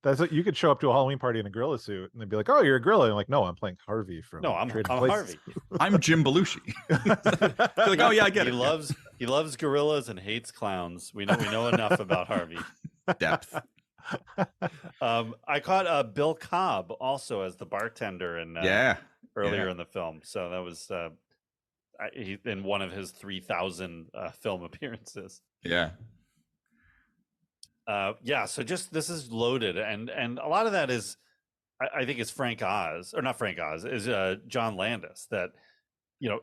That's what you could show up to a Halloween party in a gorilla suit and they'd be like, "Oh, you're a gorilla." And I'm like, "No, I'm playing Harvey from I'm Trading Places." Harvey. I'm Jim Belushi. Like, oh yeah, I get it. He loves gorillas and hates clowns. We know enough about Harvey. Depth. I caught Bill Cobb also as the bartender earlier in the film. So that was in one of his 3,000 film appearances. Yeah. So just this is loaded, and a lot of that is, I think it's Frank Oz, or not Frank Oz, is John Landis. That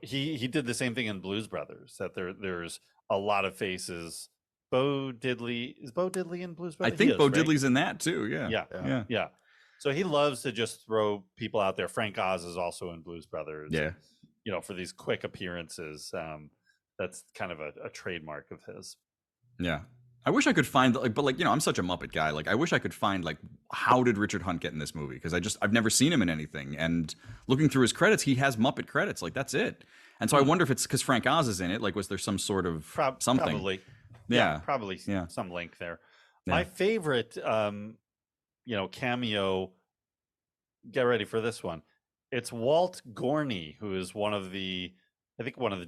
he did the same thing in Blues Brothers. That there's a lot of faces. Bo Diddley in Blues Brothers. I think Bo Diddley's in that too. Yeah. So he loves to just throw people out there. Frank Oz is also in Blues Brothers. Yeah. For these quick appearances that's kind of a trademark of his. Yeah. I wish I could find but I'm such a Muppet guy. Like I wish I could find how did Richard Hunt get in this movie? Because I've never seen him in anything. And looking through his credits, he has Muppet credits. Like that's it. And so I wonder if it's because Frank Oz is in it. Like was there some sort of something? Probably. Yeah. Probably Yeah. some link there. Yeah. My favorite cameo, get ready for this one. It's Walt Gorney, who is one of the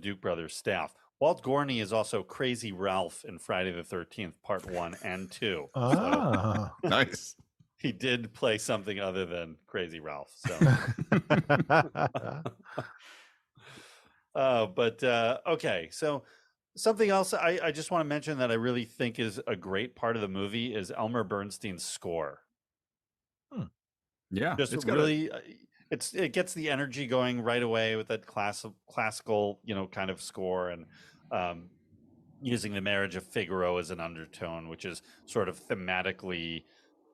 Duke brothers' staff. Walt Gorney is also Crazy Ralph in Friday the 13th, Part 1 and 2. Ah. So, nice. He did play something other than Crazy Ralph. So, okay. So, something else I just want to mention that I really think is a great part of the movie is Elmer Bernstein's score. Yeah, just really, it gets the energy going right away with that classical, kind of score, and using the marriage of Figaro as an undertone, which is sort of thematically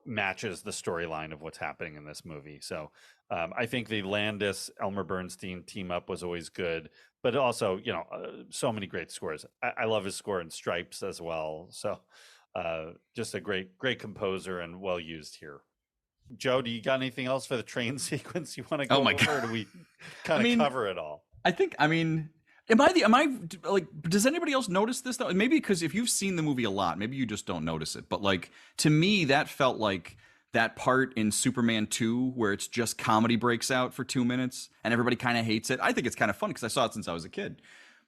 matches the storyline of what's happening in this movie. So I think the Landis Elmer Bernstein team up was always good, but also so many great scores. I love his score in Stripes as well. So just a great composer and well used here. Joe, do you got anything else for the train sequence you want to go over, or do we kind of cover it all? Does anybody else notice this though? Maybe because if you've seen the movie a lot, maybe you just don't notice it. But to me, that felt like that part in Superman 2 where it's just comedy breaks out for 2 minutes and everybody kind of hates it. I think it's kind of fun because I saw it since I was a kid.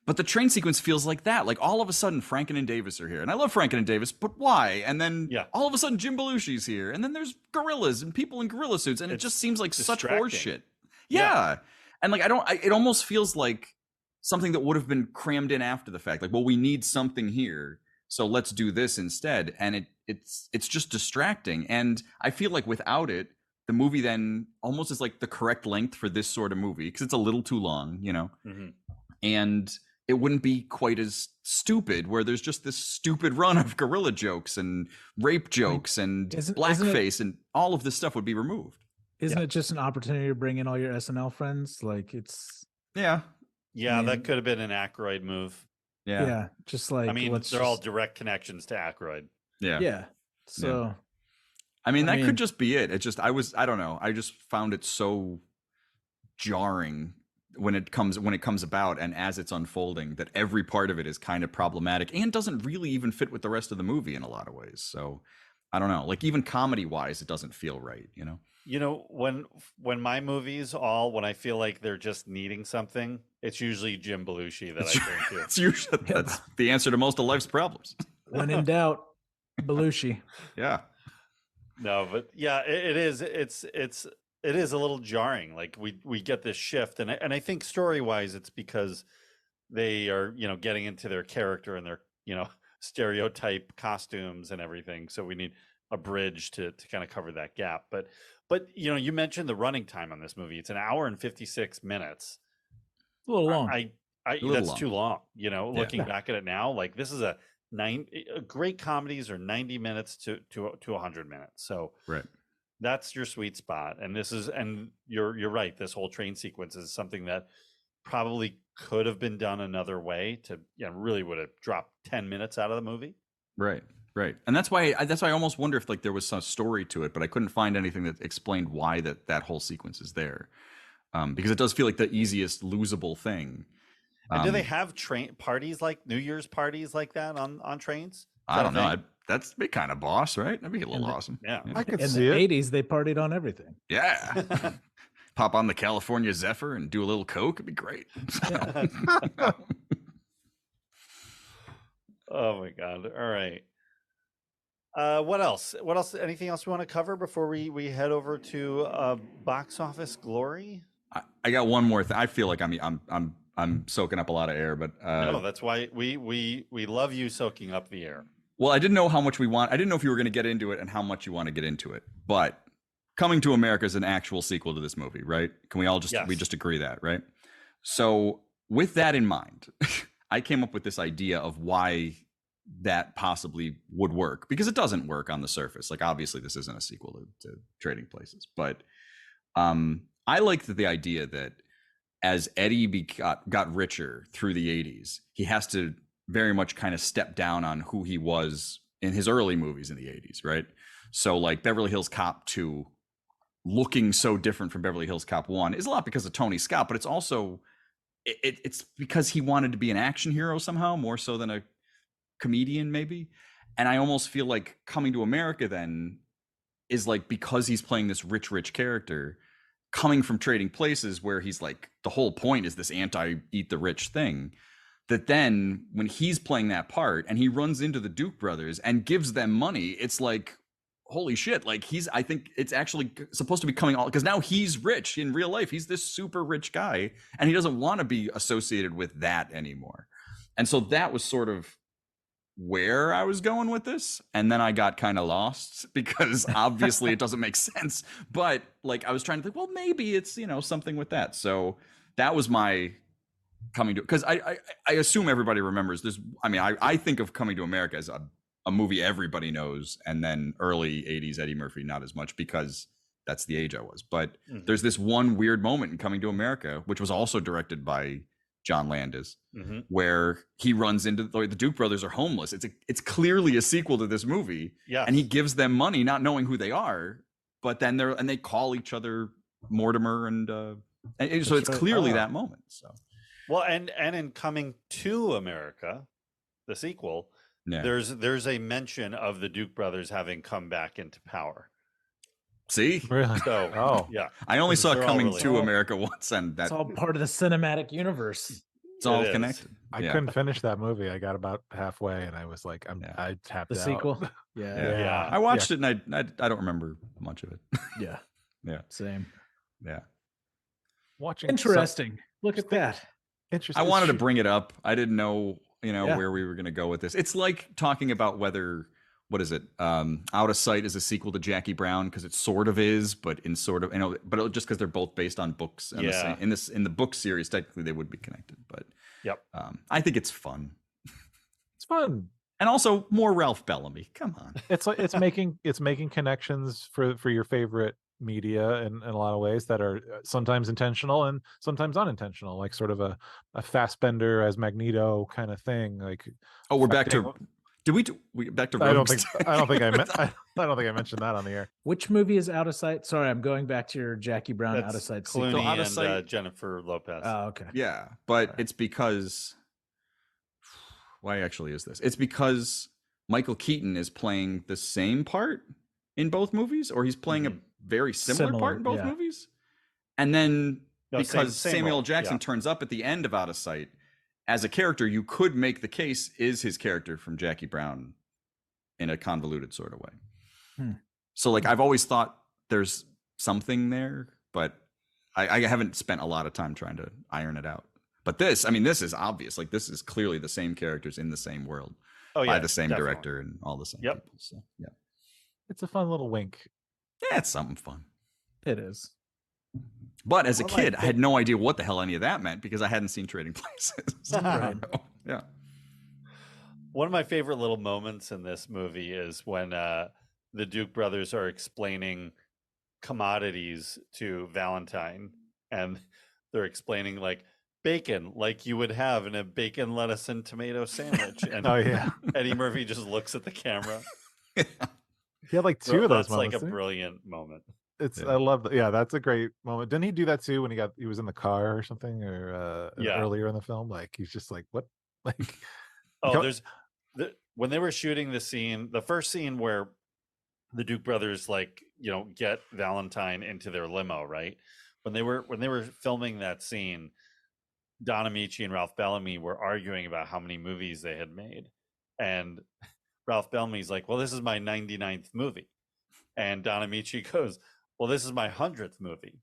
But the train sequence feels like that. Like all of a sudden, Franken and Davis are here. And I love Franken and Davis, but why? And then all of a sudden, Jim Belushi's here. And then there's gorillas and people in gorilla suits. And it just seems like such horseshit. Yeah. And it almost feels like something that would have been crammed in after the fact. Like, well, we need something here, so let's do this instead. And it's just distracting. And I feel like without it, the movie then almost is like the correct length for this sort of movie because it's a little too long, Mm-hmm. And it wouldn't be quite as stupid where there's just this stupid run of gorilla jokes and rape jokes and blackface and all of this stuff would be removed. Isn't it just an opportunity to bring in all your SNL friends? Like it's that could have been an Aykroyd move. Yeah. Just like they're all direct connections to Aykroyd. Yeah. So that could just be it. It just I don't know. I just found it so jarring when it comes about and as it's unfolding that every part of it is kind of problematic and doesn't really even fit with the rest of the movie in a lot of ways. So I don't know, like even comedy wise, it doesn't feel right, when my movies when I feel like they're just needing something, it's usually Jim Belushi that I turn to. It's usually that's the answer to most of life's problems. When in doubt, Belushi. Yeah. No, but it is. It is a little jarring. Like we get this shift, and I think story wise, it's because they are getting into their character and their stereotype costumes and everything. So we need a bridge to kind of cover that gap. But you mentioned the running time on this movie. It's an hour and 56 minutes. A little long. That's too long. Looking back at it now, like this is great comedies are 90 minutes to 100 minutes. So right. That's your sweet spot. And you're right. This whole train sequence is something that probably could have been done another way to, really would have dropped 10 minutes out of the movie. Right. And that's why I almost wonder if there was some story to it, but I couldn't find anything that explained why that whole sequence is there. Because it does feel like the easiest losable thing. And do they have train parties like New Year's parties like that on trains? I don't know. That's be kind of boss, right? That'd be a little awesome. Yeah. I could in see the it. 80s, they partied on everything. Yeah. Pop on the California Zephyr and do a little coke. It'd be great. Yeah. Oh my God. All right. What else? Anything else we want to cover before we head over to box office glory? I got one more thing. I feel like I'm soaking up a lot of air, but no, that's why we love you soaking up the air. Well, I didn't know how much we want. I didn't know if you were going to get into it and how much you want to get into it. But Coming to America is an actual sequel to this movie, right? Can we all we just agree that, right? So with that in mind, I came up with this idea of why that possibly would work, because it doesn't work on the surface. Like obviously this isn't a sequel to Trading Places, but I like the idea that as Eddie got richer through the 80s, he has to very much kind of step down on who he was in his early movies in the 80s, right? So like Beverly Hills Cop 2 looking so different from Beverly Hills Cop 1 is a lot because of Tony Scott, but it's also it's because he wanted to be an action hero somehow more so than a comedian maybe. And I almost feel like Coming to America then is like, because he's playing this rich character coming from Trading Places, where he's like, the whole point is this anti-eat the rich thing, that then when he's playing that part and he runs into the Duke brothers and gives them money, it's like, holy shit, like I think it's actually supposed to be coming all, because now he's rich in real life. He's this super rich guy and he doesn't want to be associated with that anymore. And so that was sort of where I was going with this. And then I got kind of lost because obviously it doesn't make sense. But like, I was trying to think, well, maybe it's, something with that. So that was my coming to, because I assume everybody remembers this. I mean, I think of Coming to America as a movie everybody knows, and then early 80s Eddie Murphy not as much, because that's the age I was. But there's this one weird moment in Coming to America, which was also directed by John Landis, where he runs into the Duke brothers are homeless. It's clearly a sequel to this movie. Yeah. And he gives them money not knowing who they are, but then they call each other Mortimer, and so it's clearly that moment. So well, and in Coming to America, the sequel, there's a mention of the Duke brothers having come back into power. See? Really? So, yeah. I only saw Coming really to America once, and it's all part of the cinematic universe. It's all connected. I couldn't finish that movie. I got about halfway, and I was like, I tapped the out. sequel. Yeah. I watched it, and I don't remember much of it. Yeah. Same. Yeah. Watching interesting. Look at that. Interesting. I wanted to bring it up. I didn't know, where we were going to go with this. It's like talking about whether, what is it? Out of Sight is a sequel to Jackie Brown, because it sort of is, but in sort of, but just because they're both based on books. And in the book series, technically they would be connected. But I think it's fun. It's fun. And also more Ralph Bellamy. Come on. It's like it's making connections for your favorite media in a lot of ways that are sometimes intentional and sometimes unintentional, like sort of a Fassbender as Magneto kind of thing. Like, we're back to. Did we back to? I don't think I mentioned that on the air. Which movie is Out of Sight? Sorry, I'm going back to your Jackie Brown Out of Sight. Clooney and Jennifer Lopez. Oh, okay. Yeah, but it's because. Why actually is this? It's because Michael Keaton is playing the same part in both movies, or he's playing a very similar part in both movies. And then because Samuel L. Jackson turns up at the end of Out of Sight as a character, you could make the case is his character from Jackie Brown in a convoluted sort of way. So like, I've always thought there's something there, but I haven't spent a lot of time trying to iron it out. But this is obvious. Like, this is clearly the same characters in the same world by the same director and all the same people. So it's a fun little wink. Yeah, it's something fun. It is. But as a kid, I had no idea what the hell any of that meant, because I hadn't seen Trading Places. Right. Yeah. One of my favorite little moments in this movie is when the Duke brothers are explaining commodities to Valentine, and they're explaining like bacon, like you would have in a bacon, lettuce, and tomato sandwich. And Eddie Murphy just looks at the camera. He had like two of those moments. That's like a brilliant moment. I love that. Yeah, that's a great moment. Didn't he do that too when he was in the car or something, or earlier in the film? Like, he's just like, what? Like, when they were shooting the first scene where the Duke brothers get Valentine into their limo, right? When they were filming that scene, Don Ameche and Ralph Bellamy were arguing about how many movies they had made, and Ralph Bellamy's like, well, this is my 99th movie. And Don Ameche goes, well, this is my 100th movie.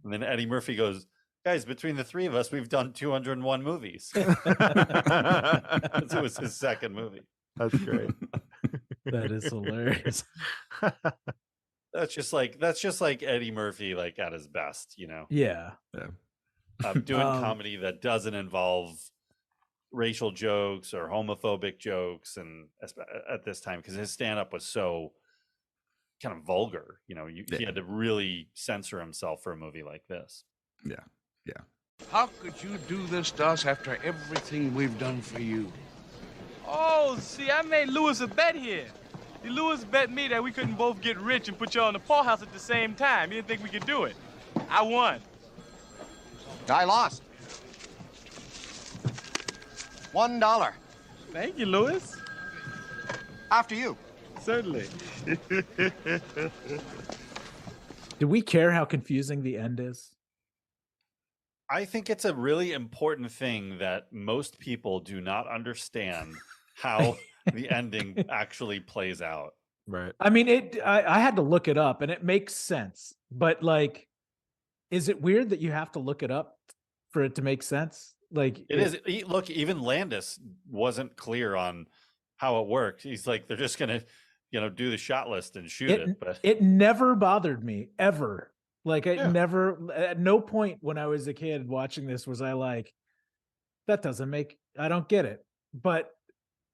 And then Eddie Murphy goes, guys, between the three of us, we've done 201 movies. It was his second movie. That's great. That is hilarious. That's just like Eddie Murphy, like at his best, Yeah. Doing comedy that doesn't involve racial jokes or homophobic jokes, and at this time, because his stand-up was so kind of vulgar, he had to really censor himself for a movie like this. Yeah How could you do this to us after everything we've done for you? Oh, see, I made Lewis a bet here. Lewis bet me that we couldn't both get rich and put you on the poorhouse at the same time. He didn't think we could do it. I won. I lost. $1. Thank you, Lewis. After you. Certainly. Do we care how confusing the end is? I think it's a really important thing that most people do not understand how the ending actually plays out. Right. I mean, I had to look it up, and it makes sense. But like, is it weird that you have to look it up for it to make sense? Like, It is. Look, even Landis wasn't clear on how it worked. He's like, they're just gonna, do the shot list and shoot it. But it never bothered me ever. Like, never, at no point when I was a kid watching this was I like, that doesn't make, I don't get it. But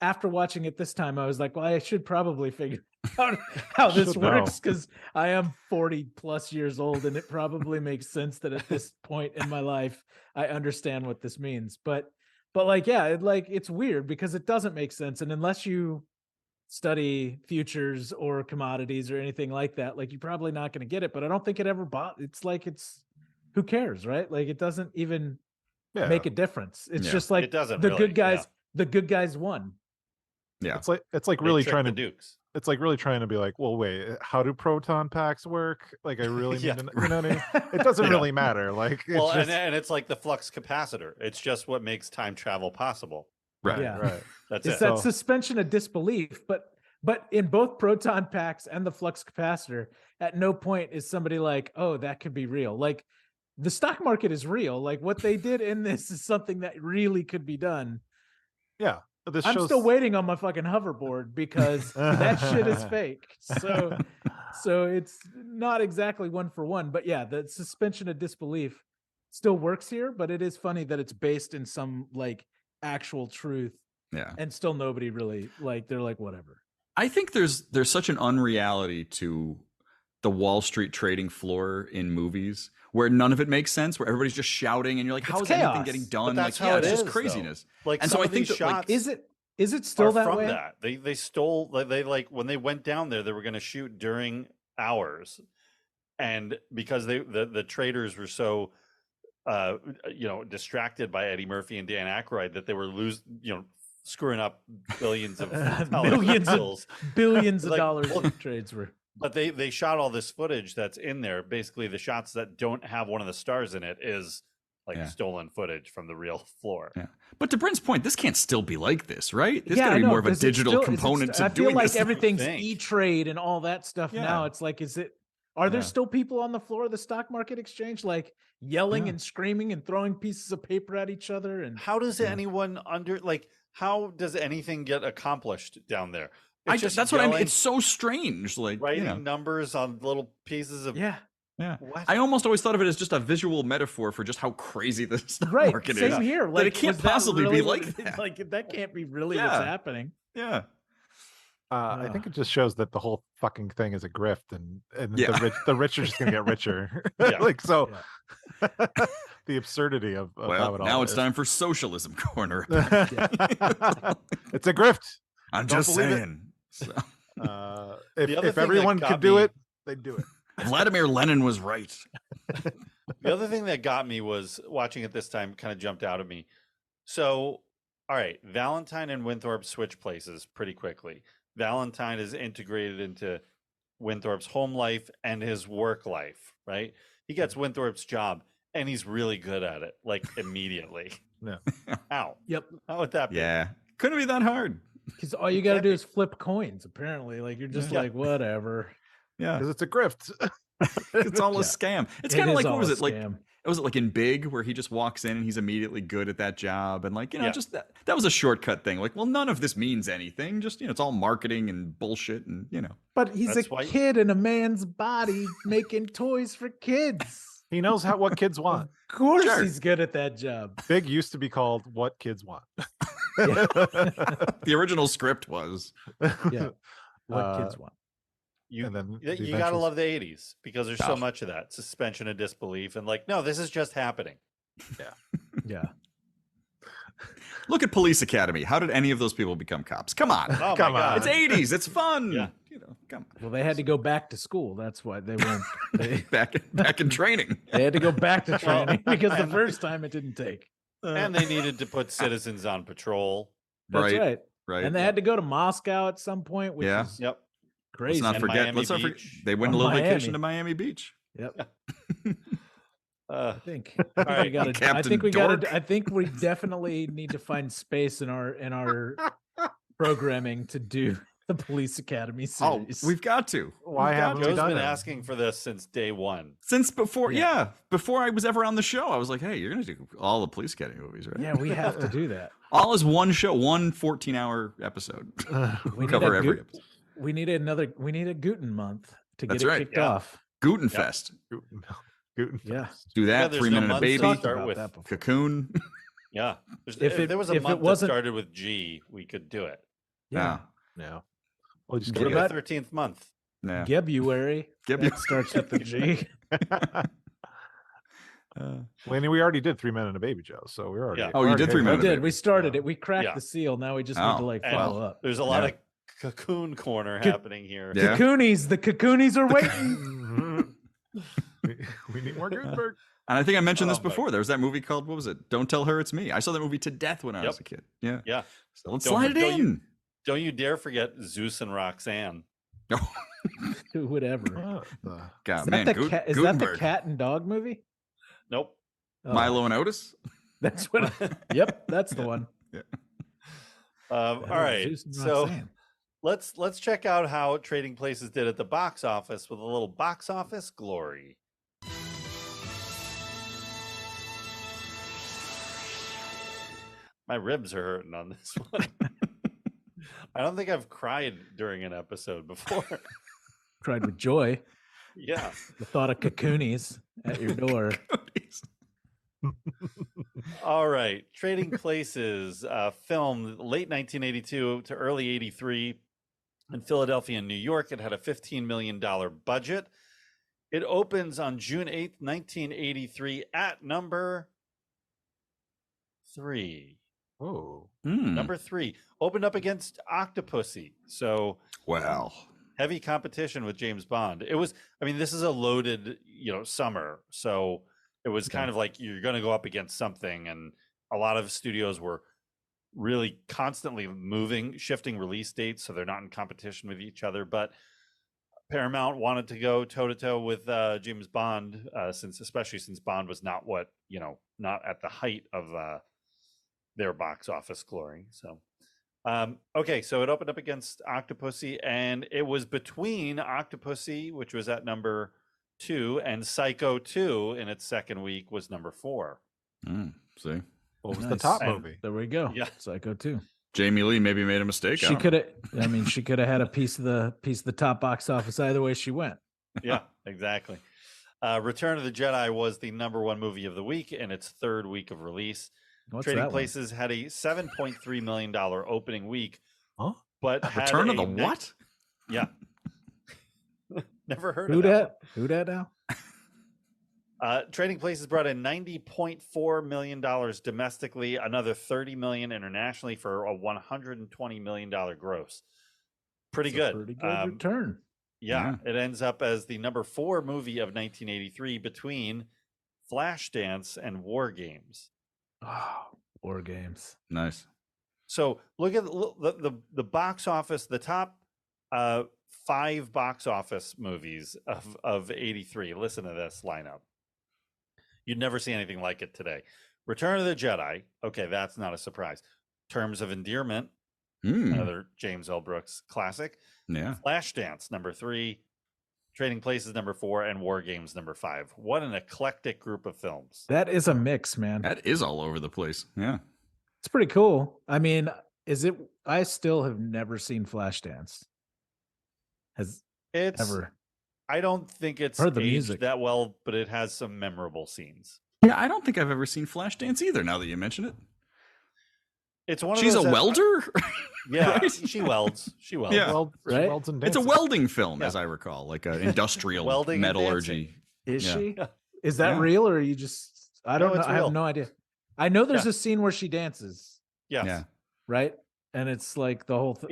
after watching it this time, I was like, well, I should probably figure out how this works, because I am 40 plus years old, and it probably makes sense that at this point in my life, I understand what this means. But like, yeah, it's weird because it doesn't make sense. And unless you study futures or commodities or anything like that, like, you're probably not going to get it. But I don't think it ever it's like, who cares, right? Like, it doesn't even make a difference. It's just like, it doesn't the really, good guys, the good guys won. Yeah. It's like They really tricked trying the to Dukes. It's like really trying to be like, well, wait, how do proton packs work? Like, I really need to, you know what I mean? It doesn't really matter. Like, it's Well, just, and it's like the flux capacitor. It's just what makes time travel possible. Right. Yeah. right. That's It's it. that suspension of disbelief. But in both proton packs and the flux capacitor, at no point is somebody like, oh, that could be real. Like, the stock market is real. Like, what they did in this is something that really could be done. Yeah. This I'm shows... still waiting on my fucking hoverboard because that shit is fake. So it's not exactly one for one. But yeah, the suspension of disbelief still works here. But it is funny that it's based in some like actual truth. Yeah. And still nobody really, like, they're like, whatever. I think there's such an unreality to the Wall Street trading floor in movies where none of it makes sense, where everybody's just shouting and you're like, how is anything getting done? But that's like, how it's it just is, craziness. Though. Like, and some so I of think these that, shots like, is it still that from way? that. They stole, they like, when they went down there, they were going to shoot during hours. And because the traders were so distracted by Eddie Murphy and Dan Aykroyd that they were screwing up billions of billions of like, dollars well, of trades were. But they shot all this footage that's in there. Basically, the shots that don't have one of the stars in it is like stolen footage from the real floor. Yeah. But to Brent's point, this can't still be like this, right? There's got to be more of a digital component to doing this. I feel like everything's E-Trade and all that stuff now. It's like, are there still people on the floor of the stock market exchange, like yelling and screaming and throwing pieces of paper at each other? And how does anyone how does anything get accomplished down there? That's what I mean. It's so strange. Like writing numbers on little pieces of Yeah. I almost always thought of it as just a visual metaphor for just how crazy the stock market is. Same here. Like, it can't possibly be like that. Like, that can't be really what's happening. Yeah. I think it just shows that the whole fucking thing is a grift, and the rich are just gonna get richer. The absurdity of how it all now it's is. time for socialism corner. It's a grift. I'm Don't just believe it. saying. So. If everyone could do it, they'd do it. Vladimir Lenin was right. The other thing that got me was watching it this time kind of jumped out at me. So, all right, Valentine and Winthorpe switch places pretty quickly. Valentine is integrated into Winthorpe's home life and his work life, right? He gets Winthorpe's job and he's really good at it, like immediately. Yeah. How? Yep. How would that be? Yeah. Couldn't be that hard. Because all you got to do is flip coins, apparently. Like, you're just like, whatever. Yeah. Because it's a grift. It's all a scam. It's kind of like, what was it? Like, scam. was it like in Big, where he just walks in and he's immediately good at that job? And like, just that was a shortcut thing. Like, well, none of this means anything. Just, it's all marketing and bullshit and, But he's kid in a man's body making toys for kids. He knows what kids want. Of course he's good at that job. Big used to be called What Kids Want. The original script was. Yeah. What kids want. You got to love the 80s because there's so much of that suspension of disbelief and like, no, this is just happening. Yeah. Look at Police Academy. How did any of those people become cops? Come on. Oh, Come my God. It's 80s. It's fun. Yeah. You know, come Well, they had to go back to school. That's why they weren't. They, on. Back in training. they had to go back to Well, training because the and- first time it didn't take. And they needed to put citizens on patrol. That's Right. right. Right. And they had to go to Moscow at some point, which Yeah. is Yep. crazy. Let's not And forget. Miami Let's not forget. Beach. They went Oh, a little Miami. vacation to Miami Beach. Yep. Uh, I think. All right. we gotta, I Captain think we Dork. got. I think we definitely need to find space in our programming to do the Police Academy Oh, series. we've got to. Why We've got haven't to. we Joe's done been it? asking for this since day one. Since before, Yeah. before I was ever on the show, I was like, "Hey, you're gonna do all the Police Academy movies, right?" Yeah, we have to do that. All is one show, one 14-hour episode. We need Cover a every Gu- episode. We need a Guten month to That's get it right, kicked yeah. off. Gutenfest. Guten. Yeah. Do Yeah, that. there's 3 no Men and a months Baby. to Talked start about with. that before. Cocoon. Yeah. If there was a it month that wasn't- started with G, we could do it. Yeah. Yeah. We'll just What get Maybe the about- 13th month. Yeah. Gebuary. Gebu- That starts with the G. Well, we already did 3 Men and a Baby, Joe. So we're already. Yeah. Oh, you did 3 We Men and a did. Baby. We started it. We cracked Yeah. the seal. Now we just need Oh. to like And follow up. There's a lot Yeah. of cocoon corner Co- happening here. Yeah. Cocoonies. The Cocoonies are waiting. we need more Gutenberg. And I think I mentioned this Oh, my- before. There was that movie called, what was it? Don't Tell Her It's Me. I saw that movie to death when I was Yep. a kid. Yeah. Yeah. So let's Don't- slide it don't you- in. Don't you dare forget Zeus and Roxanne. Whatever. God, Is that, man. the Gut- cat, is that the Gutenberg. cat and dog movie? Nope. Oh, Milo and Otis? That's what. Yep, that's the one. All right. Zeus and So Roxanne. let's check out how Trading Places did at the box office with a little box office glory. My ribs are hurting on this one. I don't think I've cried during an episode before. Cried with joy. Yeah. The thought of Cocoonies at your door. All right. Trading Places, filmed late 1982 to early 83 in Philadelphia and New York. It had a $15 million budget. It opens on June 8th, 1983 at number 3. Oh. Number 3. Opened up against Octopussy. So, wow. Heavy competition with James Bond. It was, I mean, this is a loaded, summer. So it was kind of like you're going to go up against something. And a lot of studios were really constantly shifting release dates. So they're not in competition with each other. But Paramount wanted to go toe to toe with James Bond, especially since Bond was not not at the height of their box office glory. So. Okay, so it opened up against Octopussy, and it was between Octopussy, which was at number 2, and Psycho 2 in its second week was number 4. See? What was the Nice. top And- movie? There we go. Yeah. Psycho 2. Jamie Lee maybe made a mistake. She could have. I mean, she could have had a piece of the top box office either way she went. Yeah, exactly. Return of the Jedi was the number 1 movie of the week in its third week of release. What's Trading that one? Places had a $7.3 million opening week, Huh? but had Return of a the what? Yeah. Never heard Who of that. dat? Who dat now? Trading Places brought in $90.4 million domestically, another $30 million internationally for a $120 million gross. Pretty That's a good. Pretty good return. Yeah, it ends up as the number 4 movie of 1983 between Flashdance and War Games. Oh, War Games. Nice. So look at the box office, the top 5 box office movies of 83. Listen to this lineup. You'd never see anything like it today. Return of the Jedi. Okay, that's not a surprise. Terms of Endearment, another James L. Brooks classic. Yeah. Flashdance, number 3. Trading Places, number 4. And War Games, number 5. What an eclectic group of films. That is a mix, man. That is all over the place. Yeah. It's pretty cool. I mean, I still have never seen Flashdance. I don't think it's Heard the aged music. that well, but it has some memorable scenes. Yeah, I don't think I've ever seen Flashdance either, now that you mention it. It's one of She's a those that- welder? Yeah, Right? she welds. She welds. Yeah. She Right? welds and It's a dances. welding film, as I recall, like an industrial Welding and metallurgy. Is Yeah. she? Is that Yeah. real, or are you just I don't know. it's I have real. no idea. I know there's Yeah. a scene where she dances. Yes. Yeah. Right. And it's like the whole thing.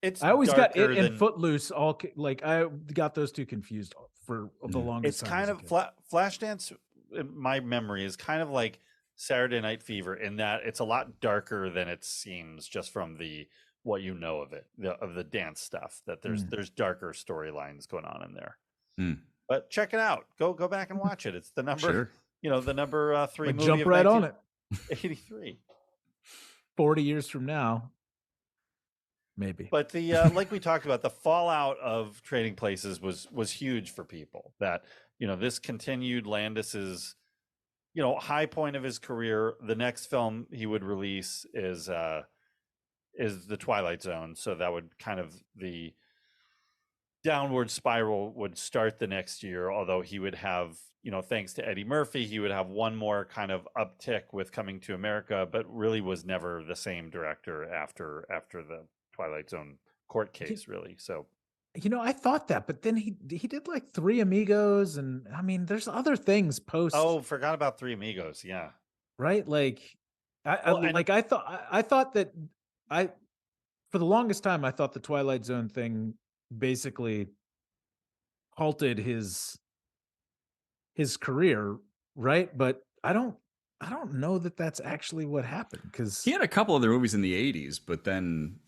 It's I always got darker it and than- Footloose all like I got those two confused for the longest It's time. kind of Flashdance. In my memory is kind of like Saturday Night Fever in that it's a lot darker than it seems just from what you know of it, of the dance stuff. That there's darker storylines going on in there. But check it out. Go back and watch it. It's the number, Sure. the number 3 Like, movie jump of right on it. 1983. 40 years from now, maybe. But the like we talked about, the fallout of Trading Places was huge for people. That this continued Landis's high point of his career. The next film he would release is The Twilight Zone. So that would kind of the downward spiral would start the next year. Although he would have, thanks to Eddie Murphy, he would have one more kind of uptick with Coming to America, but really was never the same director after the Twilight Zone court case, really. So, I thought that, but then he did like Three Amigos, and I mean, there's other things post. Oh, forgot about Three Amigos. Yeah, right. Like, I thought that for the longest time, I thought the Twilight Zone thing basically halted his career, right? But I don't know that that's actually what happened, because he had a couple other movies in the 80s, but then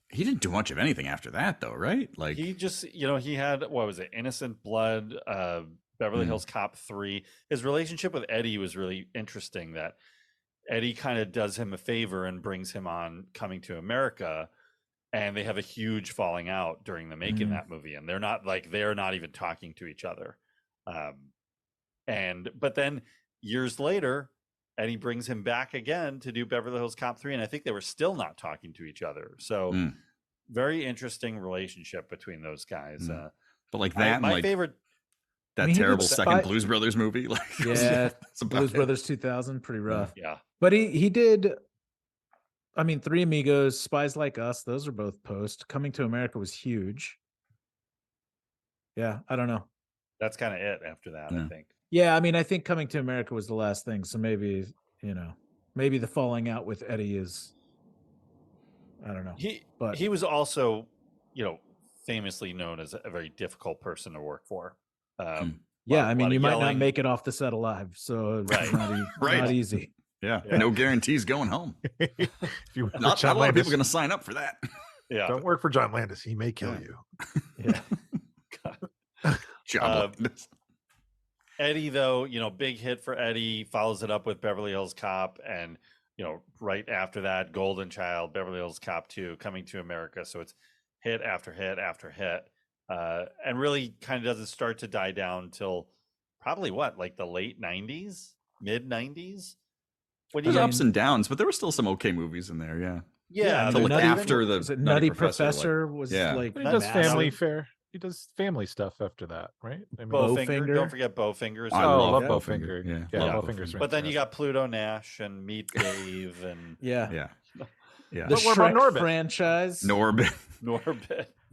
he didn't do much of anything after that, though, right? Like, he just, he had, what was it, Innocent Blood, Beverly Hills Cop 3. His relationship with Eddie was really interesting. That Eddie kind of does him a favor and brings him on Coming to America, and they have a huge falling out during the making of that movie, and they're not even talking to each other. But then years later, Eddie brings him back again to do Beverly Hills Cop 3, and I think they were still not talking to each other. So very interesting relationship between those guys. But like that, my favorite, that terrible second Blues Brothers movie, like Blues Brothers 2000, pretty rough. Yeah, but he did. I mean, Three Amigos, Spies Like Us, those are both post. Coming to America was huge. Yeah, I don't know. That's kind of it after that, I think. Yeah, I mean, I think Coming to America was the last thing. So maybe, maybe the falling out with Eddie is, I don't know. He was also, famously known as a very difficult person to work for. Yeah, I mean, you might not make it off the set alive, so it's not easy. Yeah, no guarantees going home. Not a lot of people are going to sign up for that. Yeah, don't work for John Landis; he may kill you. Yeah, John Landis. Eddie, though, big hit for Eddie. Follows it up with Beverly Hills Cop, and right after that, Golden Child, Beverly Hills Cop 2, Coming to America. So it's hit after hit after hit, and really kind of doesn't start to die down till probably like the late 90s, mid 90s. There's ups and downs, but there were still some okay movies in there. Yeah. Until after the was it Nutty Professor was like, he does family fare. He does family stuff after that, right? I mean, Bowfinger. Don't forget Bowfinger. I love Bowfinger. Yeah, Bowfinger's but then you got Pluto Nash and Meet Dave and yeah. The Shrek franchise. Norbit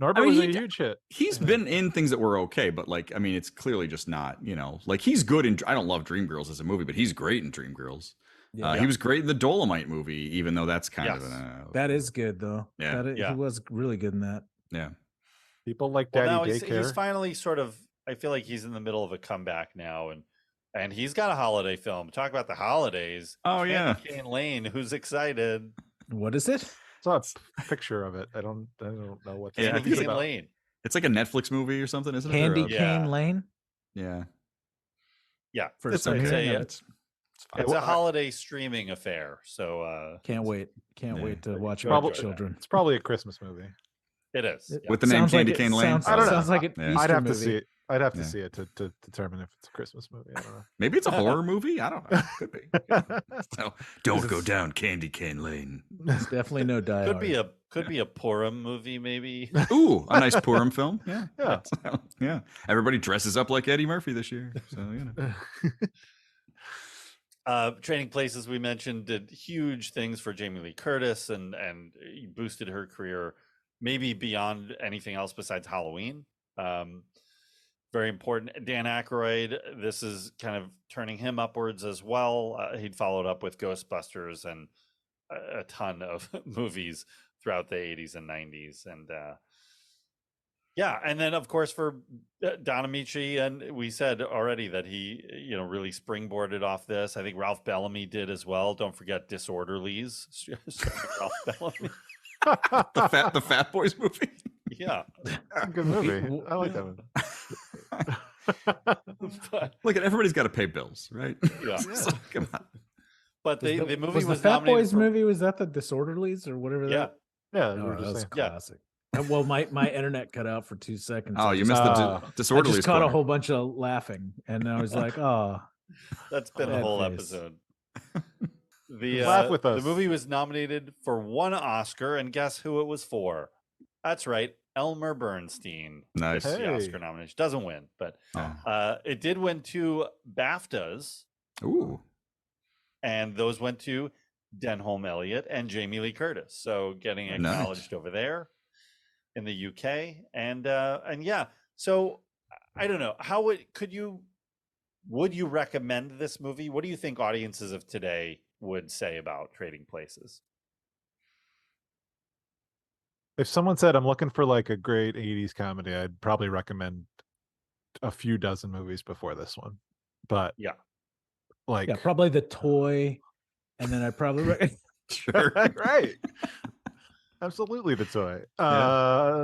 was a huge hit. He's been in things that were okay, but like, I mean, it's clearly just not, like he's good in. I don't love Dreamgirls as a movie, but he's great in Dreamgirls. He was great in the Dolomite movie, even though that's kind of that is good though. He was really good in that. Yeah. People like Daddy Daycare. He's finally sort of, I feel like he's in the middle of a comeback now, and he's got a holiday film. Talk about the holidays. Oh yeah, Cane Lane. Who's excited? What is it? I saw a picture of it. I don't know what. Candy Cane Lane. It's like a Netflix movie or something, isn't it? Candy Cane Lane. Yeah. Yeah. It's a holiday streaming affair. So can't wait to watch it with children. It's probably a Christmas movie. It is. With the name Candy Cane Lane. I don't know. Sounds like an Easter I'd have movie. to see it. I'd have to see it to determine if it's a Christmas movie. I don't know. Maybe it's a horror movie. I don't know. Could be. So, don't go down Candy Cane Lane. It's definitely no Die Hard. Could be a Purim movie, maybe. Ooh, a nice Purim film. Yeah. Everybody dresses up like Eddie Murphy this year. So Trading Places, we mentioned, did huge things for Jamie Lee Curtis and boosted her career maybe beyond anything else besides Halloween. very important. Dan Aykroyd, this is kind of turning him upwards as well. He'd followed up with Ghostbusters and a ton of movies throughout the 80s and 90s. And yeah, and then of course for Don Ameche, and we said already that he, really springboarded off this. I think Ralph Bellamy did as well. Don't forget Disorderlies, Ralph Bellamy. the Fat Boys movie. Yeah, good movie. I like that one. Look, everybody's got to pay bills, right? Yeah. So, come on. But the movie was the Fat nominated Boys for... movie. Was that the Disorderlies or whatever? Yeah. Yeah, Oh, we were that just was saying. classic. Well, my internet cut out for 2 seconds. Oh, I you just- missed the I Disorderlies. just caught a corner. whole bunch of laughing, and I was like, "Oh, That's been the Bad whole face. episode. The Laugh with us. The movie was nominated for 1 Oscar, and guess who it was for? That's right, Elmer Bernstein. Nice. gets the Hey. Oscar nomination. Doesn't win, but Oh. it did win 2 BAFTAs, Ooh. and those went to Denholm Elliott and Jamie Lee Curtis. So getting Nice. acknowledged over there in the UK, and yeah. So I don't know how would you recommend this movie? What do you think audiences of today would say about Trading Places? If someone said I'm looking for like a great 80s comedy, I'd probably recommend a few dozen movies before this one. But Yeah. like yeah, probably The Toy, and then I probably Sure. right. Absolutely the toy.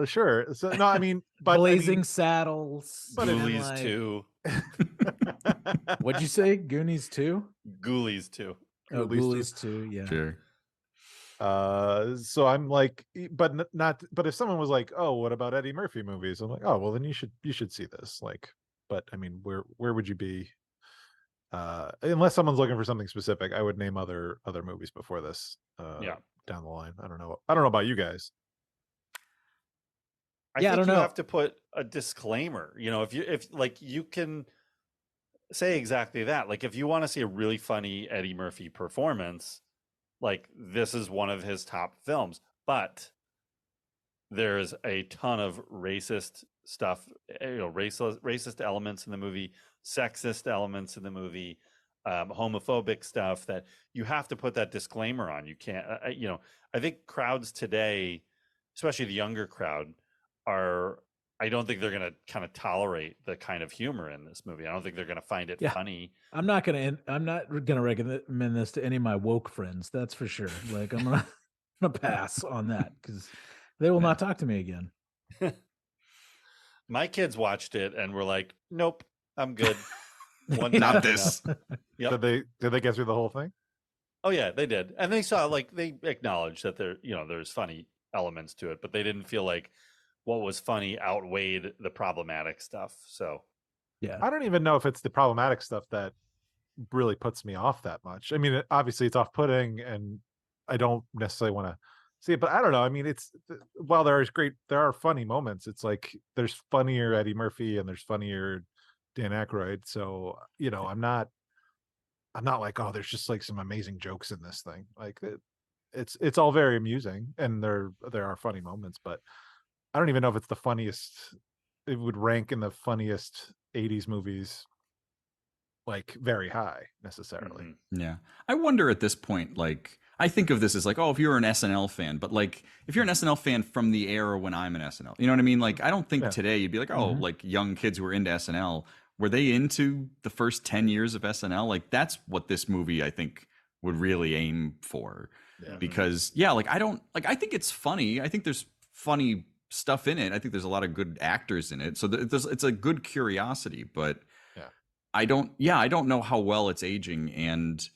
Sure. So no, I mean, but Blazing Saddles, but and then, Ghoulies like- 2. What'd you say? Goonies 2? Ghoulies 2. Oh, Ghoulies Ghoulies 2. Yeah. Sure. So I'm like, but not. But if someone was like, "Oh, what about Eddie Murphy movies?" I'm like, "Oh, well, then you should see this." Like, but I mean, where would you be? Unless someone's looking for something specific, I would name other movies before this. Yeah. Down the line. I don't know about you guys. I Yeah, I think don't you know. have to put a disclaimer. If like you can say exactly that. Like if you want to see a really funny Eddie Murphy performance, like this is one of his top films. But there's a ton of racist stuff, racist elements in the movie, sexist elements in the movie, homophobic stuff that you have to put that disclaimer on. You can't, I think crowds today, especially the younger crowd, I don't think they're going to kind of tolerate the kind of humor in this movie. I don't think they're going to find it Yeah. funny. I'm not gonna recommend this to any of my woke friends. That's for sure. Like I'm gonna pass on that because they will not talk to me again. My kids watched it and were like, "Nope, I'm good." One Not time this. enough. Yep. Did they get through the whole thing? Oh yeah, they did, and they saw they acknowledged that there's funny elements to it, but they didn't feel like what was funny outweighed the problematic stuff. So Yeah. I don't even know if it's the problematic stuff that really puts me off that much. I mean, obviously it's off-putting and I don't necessarily want to see it, but I don't know. I mean, while there are funny moments, it's like there's funnier Eddie Murphy and there's funnier Dan Aykroyd. So, I'm not like, oh, there's just like some amazing jokes in this thing. Like it's all very amusing and there are funny moments, but I don't even know if it's the funniest. It would rank in the funniest 80s movies like very high necessarily. Mm-hmm. Yeah. I wonder at this point, like, I think of this as like, oh, if you're an SNL fan, but like, if you're an SNL fan from the era when I'm an SNL, you know what I mean? Like, I don't think today you'd be like, oh, like young kids who are into SNL, were they into the first 10 years of SNL? Like, that's what this movie, I think, would really aim for. Yeah. Because, I think it's funny. I think there's funny stuff in it. I think there's a lot of good actors in it. So it's a good curiosity, but I don't know how well it's aging. And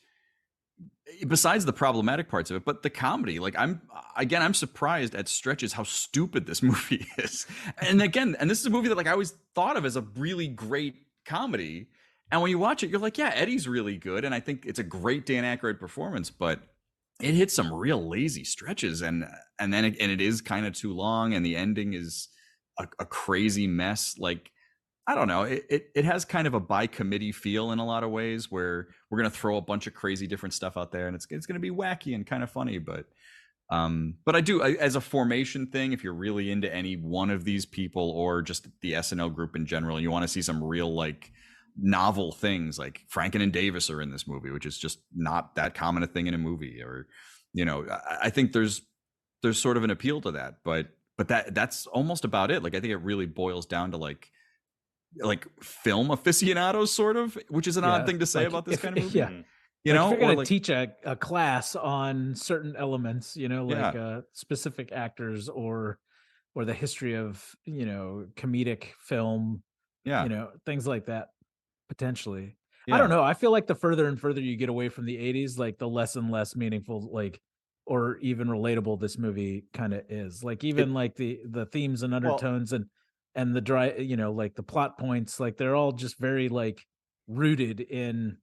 besides the problematic parts of it, but the comedy, like I'm surprised at stretches how stupid this movie is. And this is a movie that like I always thought of as a really great comedy. And when you watch it, you're like, yeah, Eddie's really good. And I think it's a great Dan Aykroyd performance, but it hits some real lazy stretches. And then it is kind of too long. And the ending is a crazy mess. Like, I don't know. It has kind of a by committee feel in a lot of ways where we're going to throw a bunch of crazy different stuff out there and it's going to be wacky and kind of funny. But But as a formation thing, if you're really into any one of these people or just the SNL group in general, and you want to see some real like novel things, like Franken and Davis are in this movie, which is just not that common a thing in a movie, or I think there's sort of an appeal to that, but that's almost about it. Like I think it really boils down to like film aficionados, sort of, which is an odd thing to say about this kind of movie. Yeah. If you're going to teach a class on certain elements, specific actors or the history of, comedic film, things like that, potentially. I don't know. I feel like the further and further you get away from the 80s, like the less and less meaningful, like, or even relatable this movie kind of is. Like even like the themes and undertones and the dry, like the plot points, like they're all just very like rooted in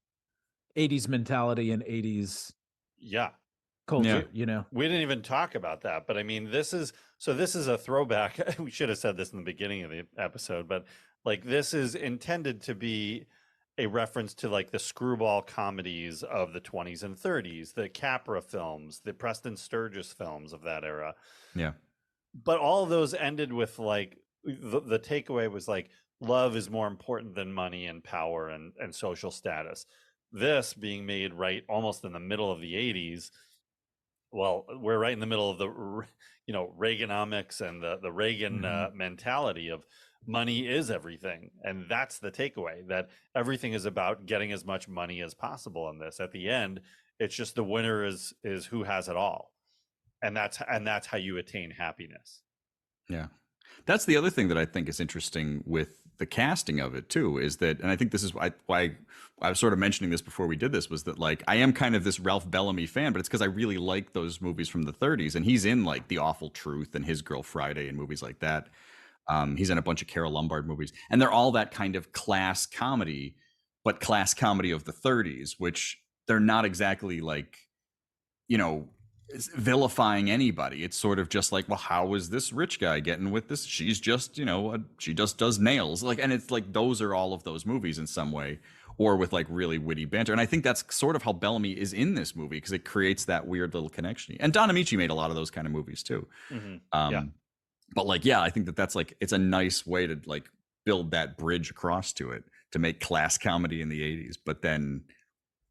80s mentality and 80s culture. We didn't even talk about that, but I mean, this is a throwback. We should have said this in the beginning of the episode, but like this is intended to be a reference to like the screwball comedies of the 20s and 30s, the Capra films, the Preston Sturges films of that era. Yeah. But all of those ended with like the takeaway was like love is more important than money and power and social status. This being made right almost in the middle of the 80s. Well, we're right in the middle of the Reaganomics and the Reagan mentality of money is everything, and that's the takeaway, that everything is about getting as much money as possible in this. At the end, it's just the winner is who has it all, and that's how you attain happiness. Yeah. That's the other thing that I think is interesting with the casting of it too, is that, and I think this is why I was sort of mentioning this before we did this, was that like I am kind of this Ralph Bellamy fan, but it's because I really like those movies from the 30s, and he's in like The Awful Truth and His Girl Friday and movies like that. He's in a bunch of Carole Lombard movies, and they're all that kind of class comedy, but class comedy of the 30s, which they're not exactly like, vilifying anybody. It's sort of just like, well, how is this rich guy getting with this? She's just, she just does nails. Like, and it's like, those are all of those movies in some way, or with like really witty banter. And I think that's sort of how Bellamy is in this movie, because it creates that weird little connection. And Don Ameche made a lot of those kind of movies too. But like, yeah, I think that's like, it's a nice way to like build that bridge across to it, to make class comedy in the 80s, but then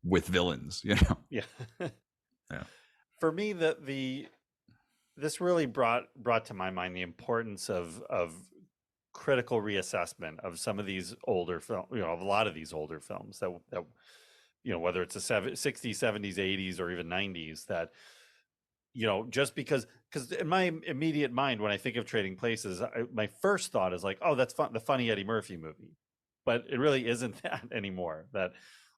with villains, Yeah. Yeah. For me, this really brought to my mind the importance of critical reassessment of some of these older films, of a lot of these older films that whether it's the 60s, 70s, 80s, or even 90s, that just because in my immediate mind, when I think of Trading Places, my first thought is like, oh, that's the funny Eddie Murphy movie, but it really isn't that anymore. That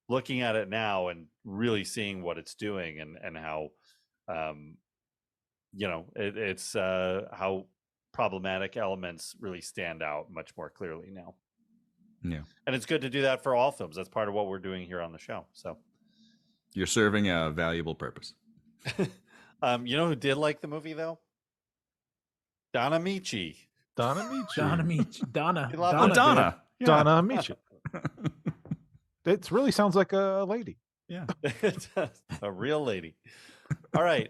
looking at it now and really seeing what it's doing and how it's how problematic elements really stand out much more clearly now. Yeah. And it's good to do that for all films. That's part of what we're doing here on the show. So you're serving a valuable purpose. Who did like the movie though? Don Ameche. Donna. Donna. Yeah. Donna Ameche. It really sounds like a lady. Yeah. It's a real lady. All right.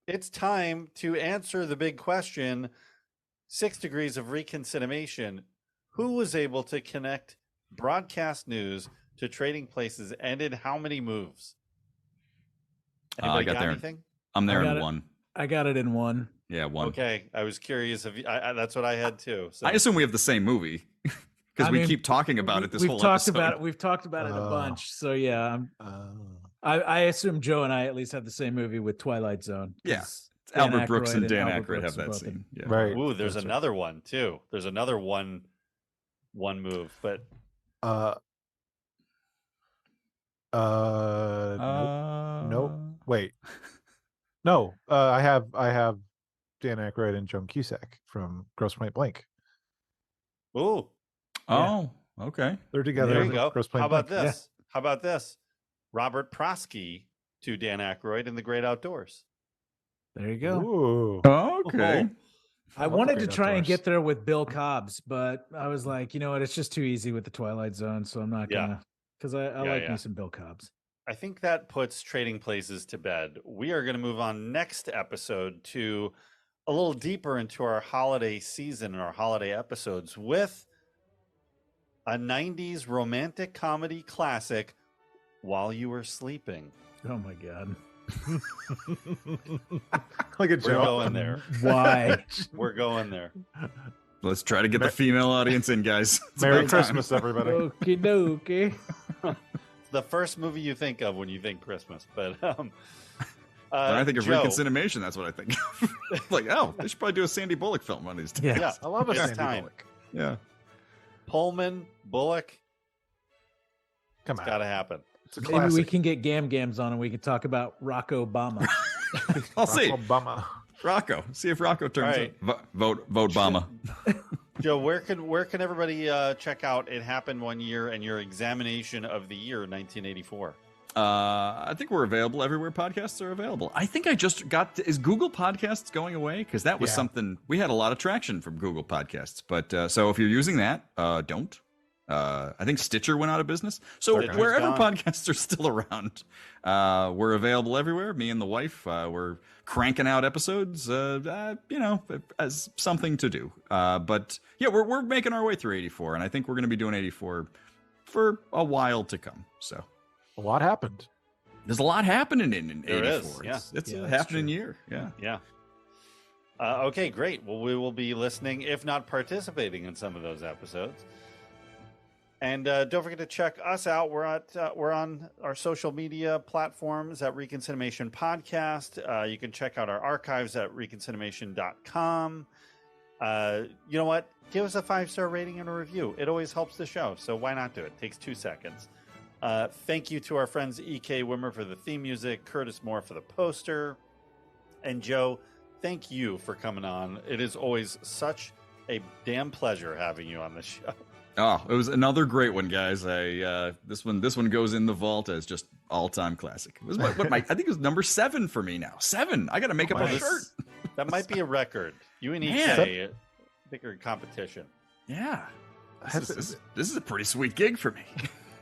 It's time to answer the big question, 6 degrees of reconciliation. Who was able to connect broadcast news to Trading Places, and in how many moves? I got there. Anything? I'm there in one. I got it in one. Yeah, one. Okay. I was curious if that's what I had too. So. I assume we have the same movie because we keep talking about it this whole episode. We've talked about it a bunch. So yeah, I assume Joe and I at least have the same movie with Twilight Zone. Yeah. Albert Brooks and Dan Aykroyd have that scene. Yeah. Right. Ooh, there's another one too. There's another one move, but nope. Wait. No, I have Dan Aykroyd and Joan Cusack from Grosse Pointe Blank. Ooh. Oh, okay. They're together. There you go. Grosse Pointe How about Blank. this? How about this? Robert Prosky to Dan Aykroyd in The Great Outdoors. There you go. Ooh. Okay. I wanted to try and get there with Bill Cobbs, but I was like, you know what? It's just too easy with the Twilight Zone, so I'm not gonna, because I like me some Bill Cobbs. I think that puts Trading Places to bed. We are going to move on next episode to a little deeper into our holiday season and our holiday episodes with a 90s romantic comedy classic, While You Were Sleeping. Oh my God. Like a We're joke. going there. Why? We're going there. Let's try to get the female audience in, guys. It's Merry about time. Christmas, everybody. Okie dokie. The first movie you think of when you think Christmas, but When I think of Joe, ReconCinemation, that's what I think of. Like, oh, they should probably do a Sandy Bullock film one of these days. Yeah, I love a it's Sandy time. Bullock. Yeah. Pullman, Bullock, Come it's on. got to happen. It's a Maybe we classic. can get Gams on and we can talk about Rocco Obama. I'll see. Obama. Rocco. See if Rocco turns All right. up. Vote Obama. Joe, where can everybody check out It Happened One Year and your examination of the year 1984? I think we're available everywhere podcasts are available. I think I just got is Google Podcasts going away? Because that was something we had a lot of traction from Google Podcasts. But so if you're using that, don't. I think Stitcher went out of business. So Stitcher's wherever gone. podcasts are still around, we're available everywhere. Me and the wife, we're cranking out episodes, as something to do. But yeah, we're making our way through 84, and I think we're going to be doing 84 for a while to come. So A lot happened. there's a lot happening in There 84. is, It's Yeah, a that's happening true. year. Yeah. Yeah. Okay, great. Well, we will be listening, if not participating in some of those episodes. And don't forget to check us out. We're on our social media platforms at ReconCinemation Podcast. You can check out our archives at ReconCinemation.com. You know what? Give us a 5-star rating and a review. It always helps the show, so why not do it? It takes 2 seconds. Thank you to our friends E.K. Wimmer for the theme music, Curtis Moore for the poster, and Joe, thank you for coming on. It is always such a damn pleasure having you on this show. Oh, it was another great one, guys. This one goes in the vault as just all-time classic. It was I think it was number 7 for me now. 7. I got to make up a shirt. That might be a record. You and Man. EK, I think are in competition. Yeah. This is a pretty sweet gig for me.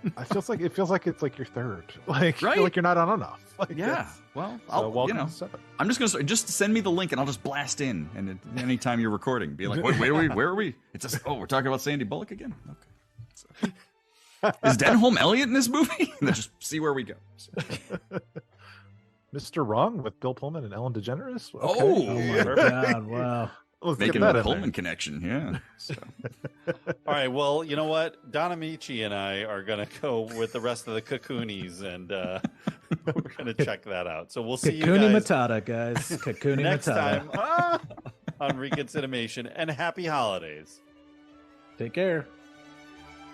It feels like it's like your third. Like, Right? I feel like you're not on enough. Like, Yeah. that's- Well, so I'll welcome you know. to 7. I'm just gonna just send me the link and I'll just blast in. And anytime you're recording, be like, where are we? It's just we're talking about Sandy Bullock again. Okay. So. Is Denholm Elliott in this movie? Then just see where we go. So. Mr. Wrong with Bill Pullman and Ellen DeGeneres. Okay. Oh, my God! Wow. Let's get Making that the in there. Pullman connection, yeah. So. All right, well, you know what? Don Ameche and I are going to go with the rest of the Cocoonies, and we're going to check that out. So we'll see you Kakuni guys Matata, guys. Kakuni next Matata. time on ReconCinemation, and happy holidays. Take care.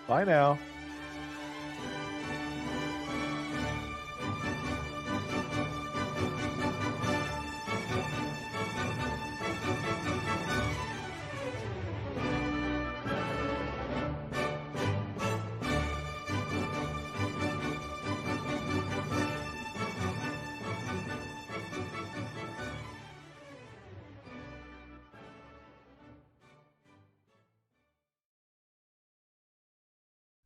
Bye now.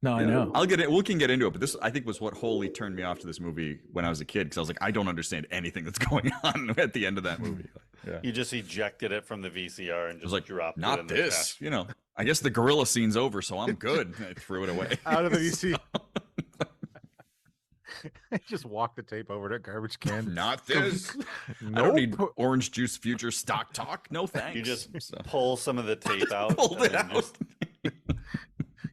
No, I know. I'll get it. We can get into it, but this I think was what wholly turned me off to this movie when I was a kid because I was like, I don't understand anything that's going on at the end of that movie. Yeah. You just ejected it from the VCR and just dropped it Not in the this. trash. You know, I guess the gorilla scene's over, so I'm good. I threw it away. Out of the VC. Just walk the tape over to a garbage can. Not this. Nope. I don't need Orange Juice Future stock talk. No thanks. You just pull some of the tape out. Pulled it and out.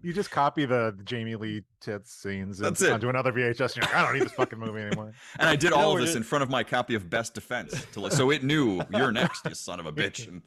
You just copy the Jamie Lee tits scenes That's it. onto another VHS. And you're like, I don't need this fucking movie anymore. And I did No, all of we're this just- in front of my copy of Best Defense, so it knew you're next, you son of a bitch. And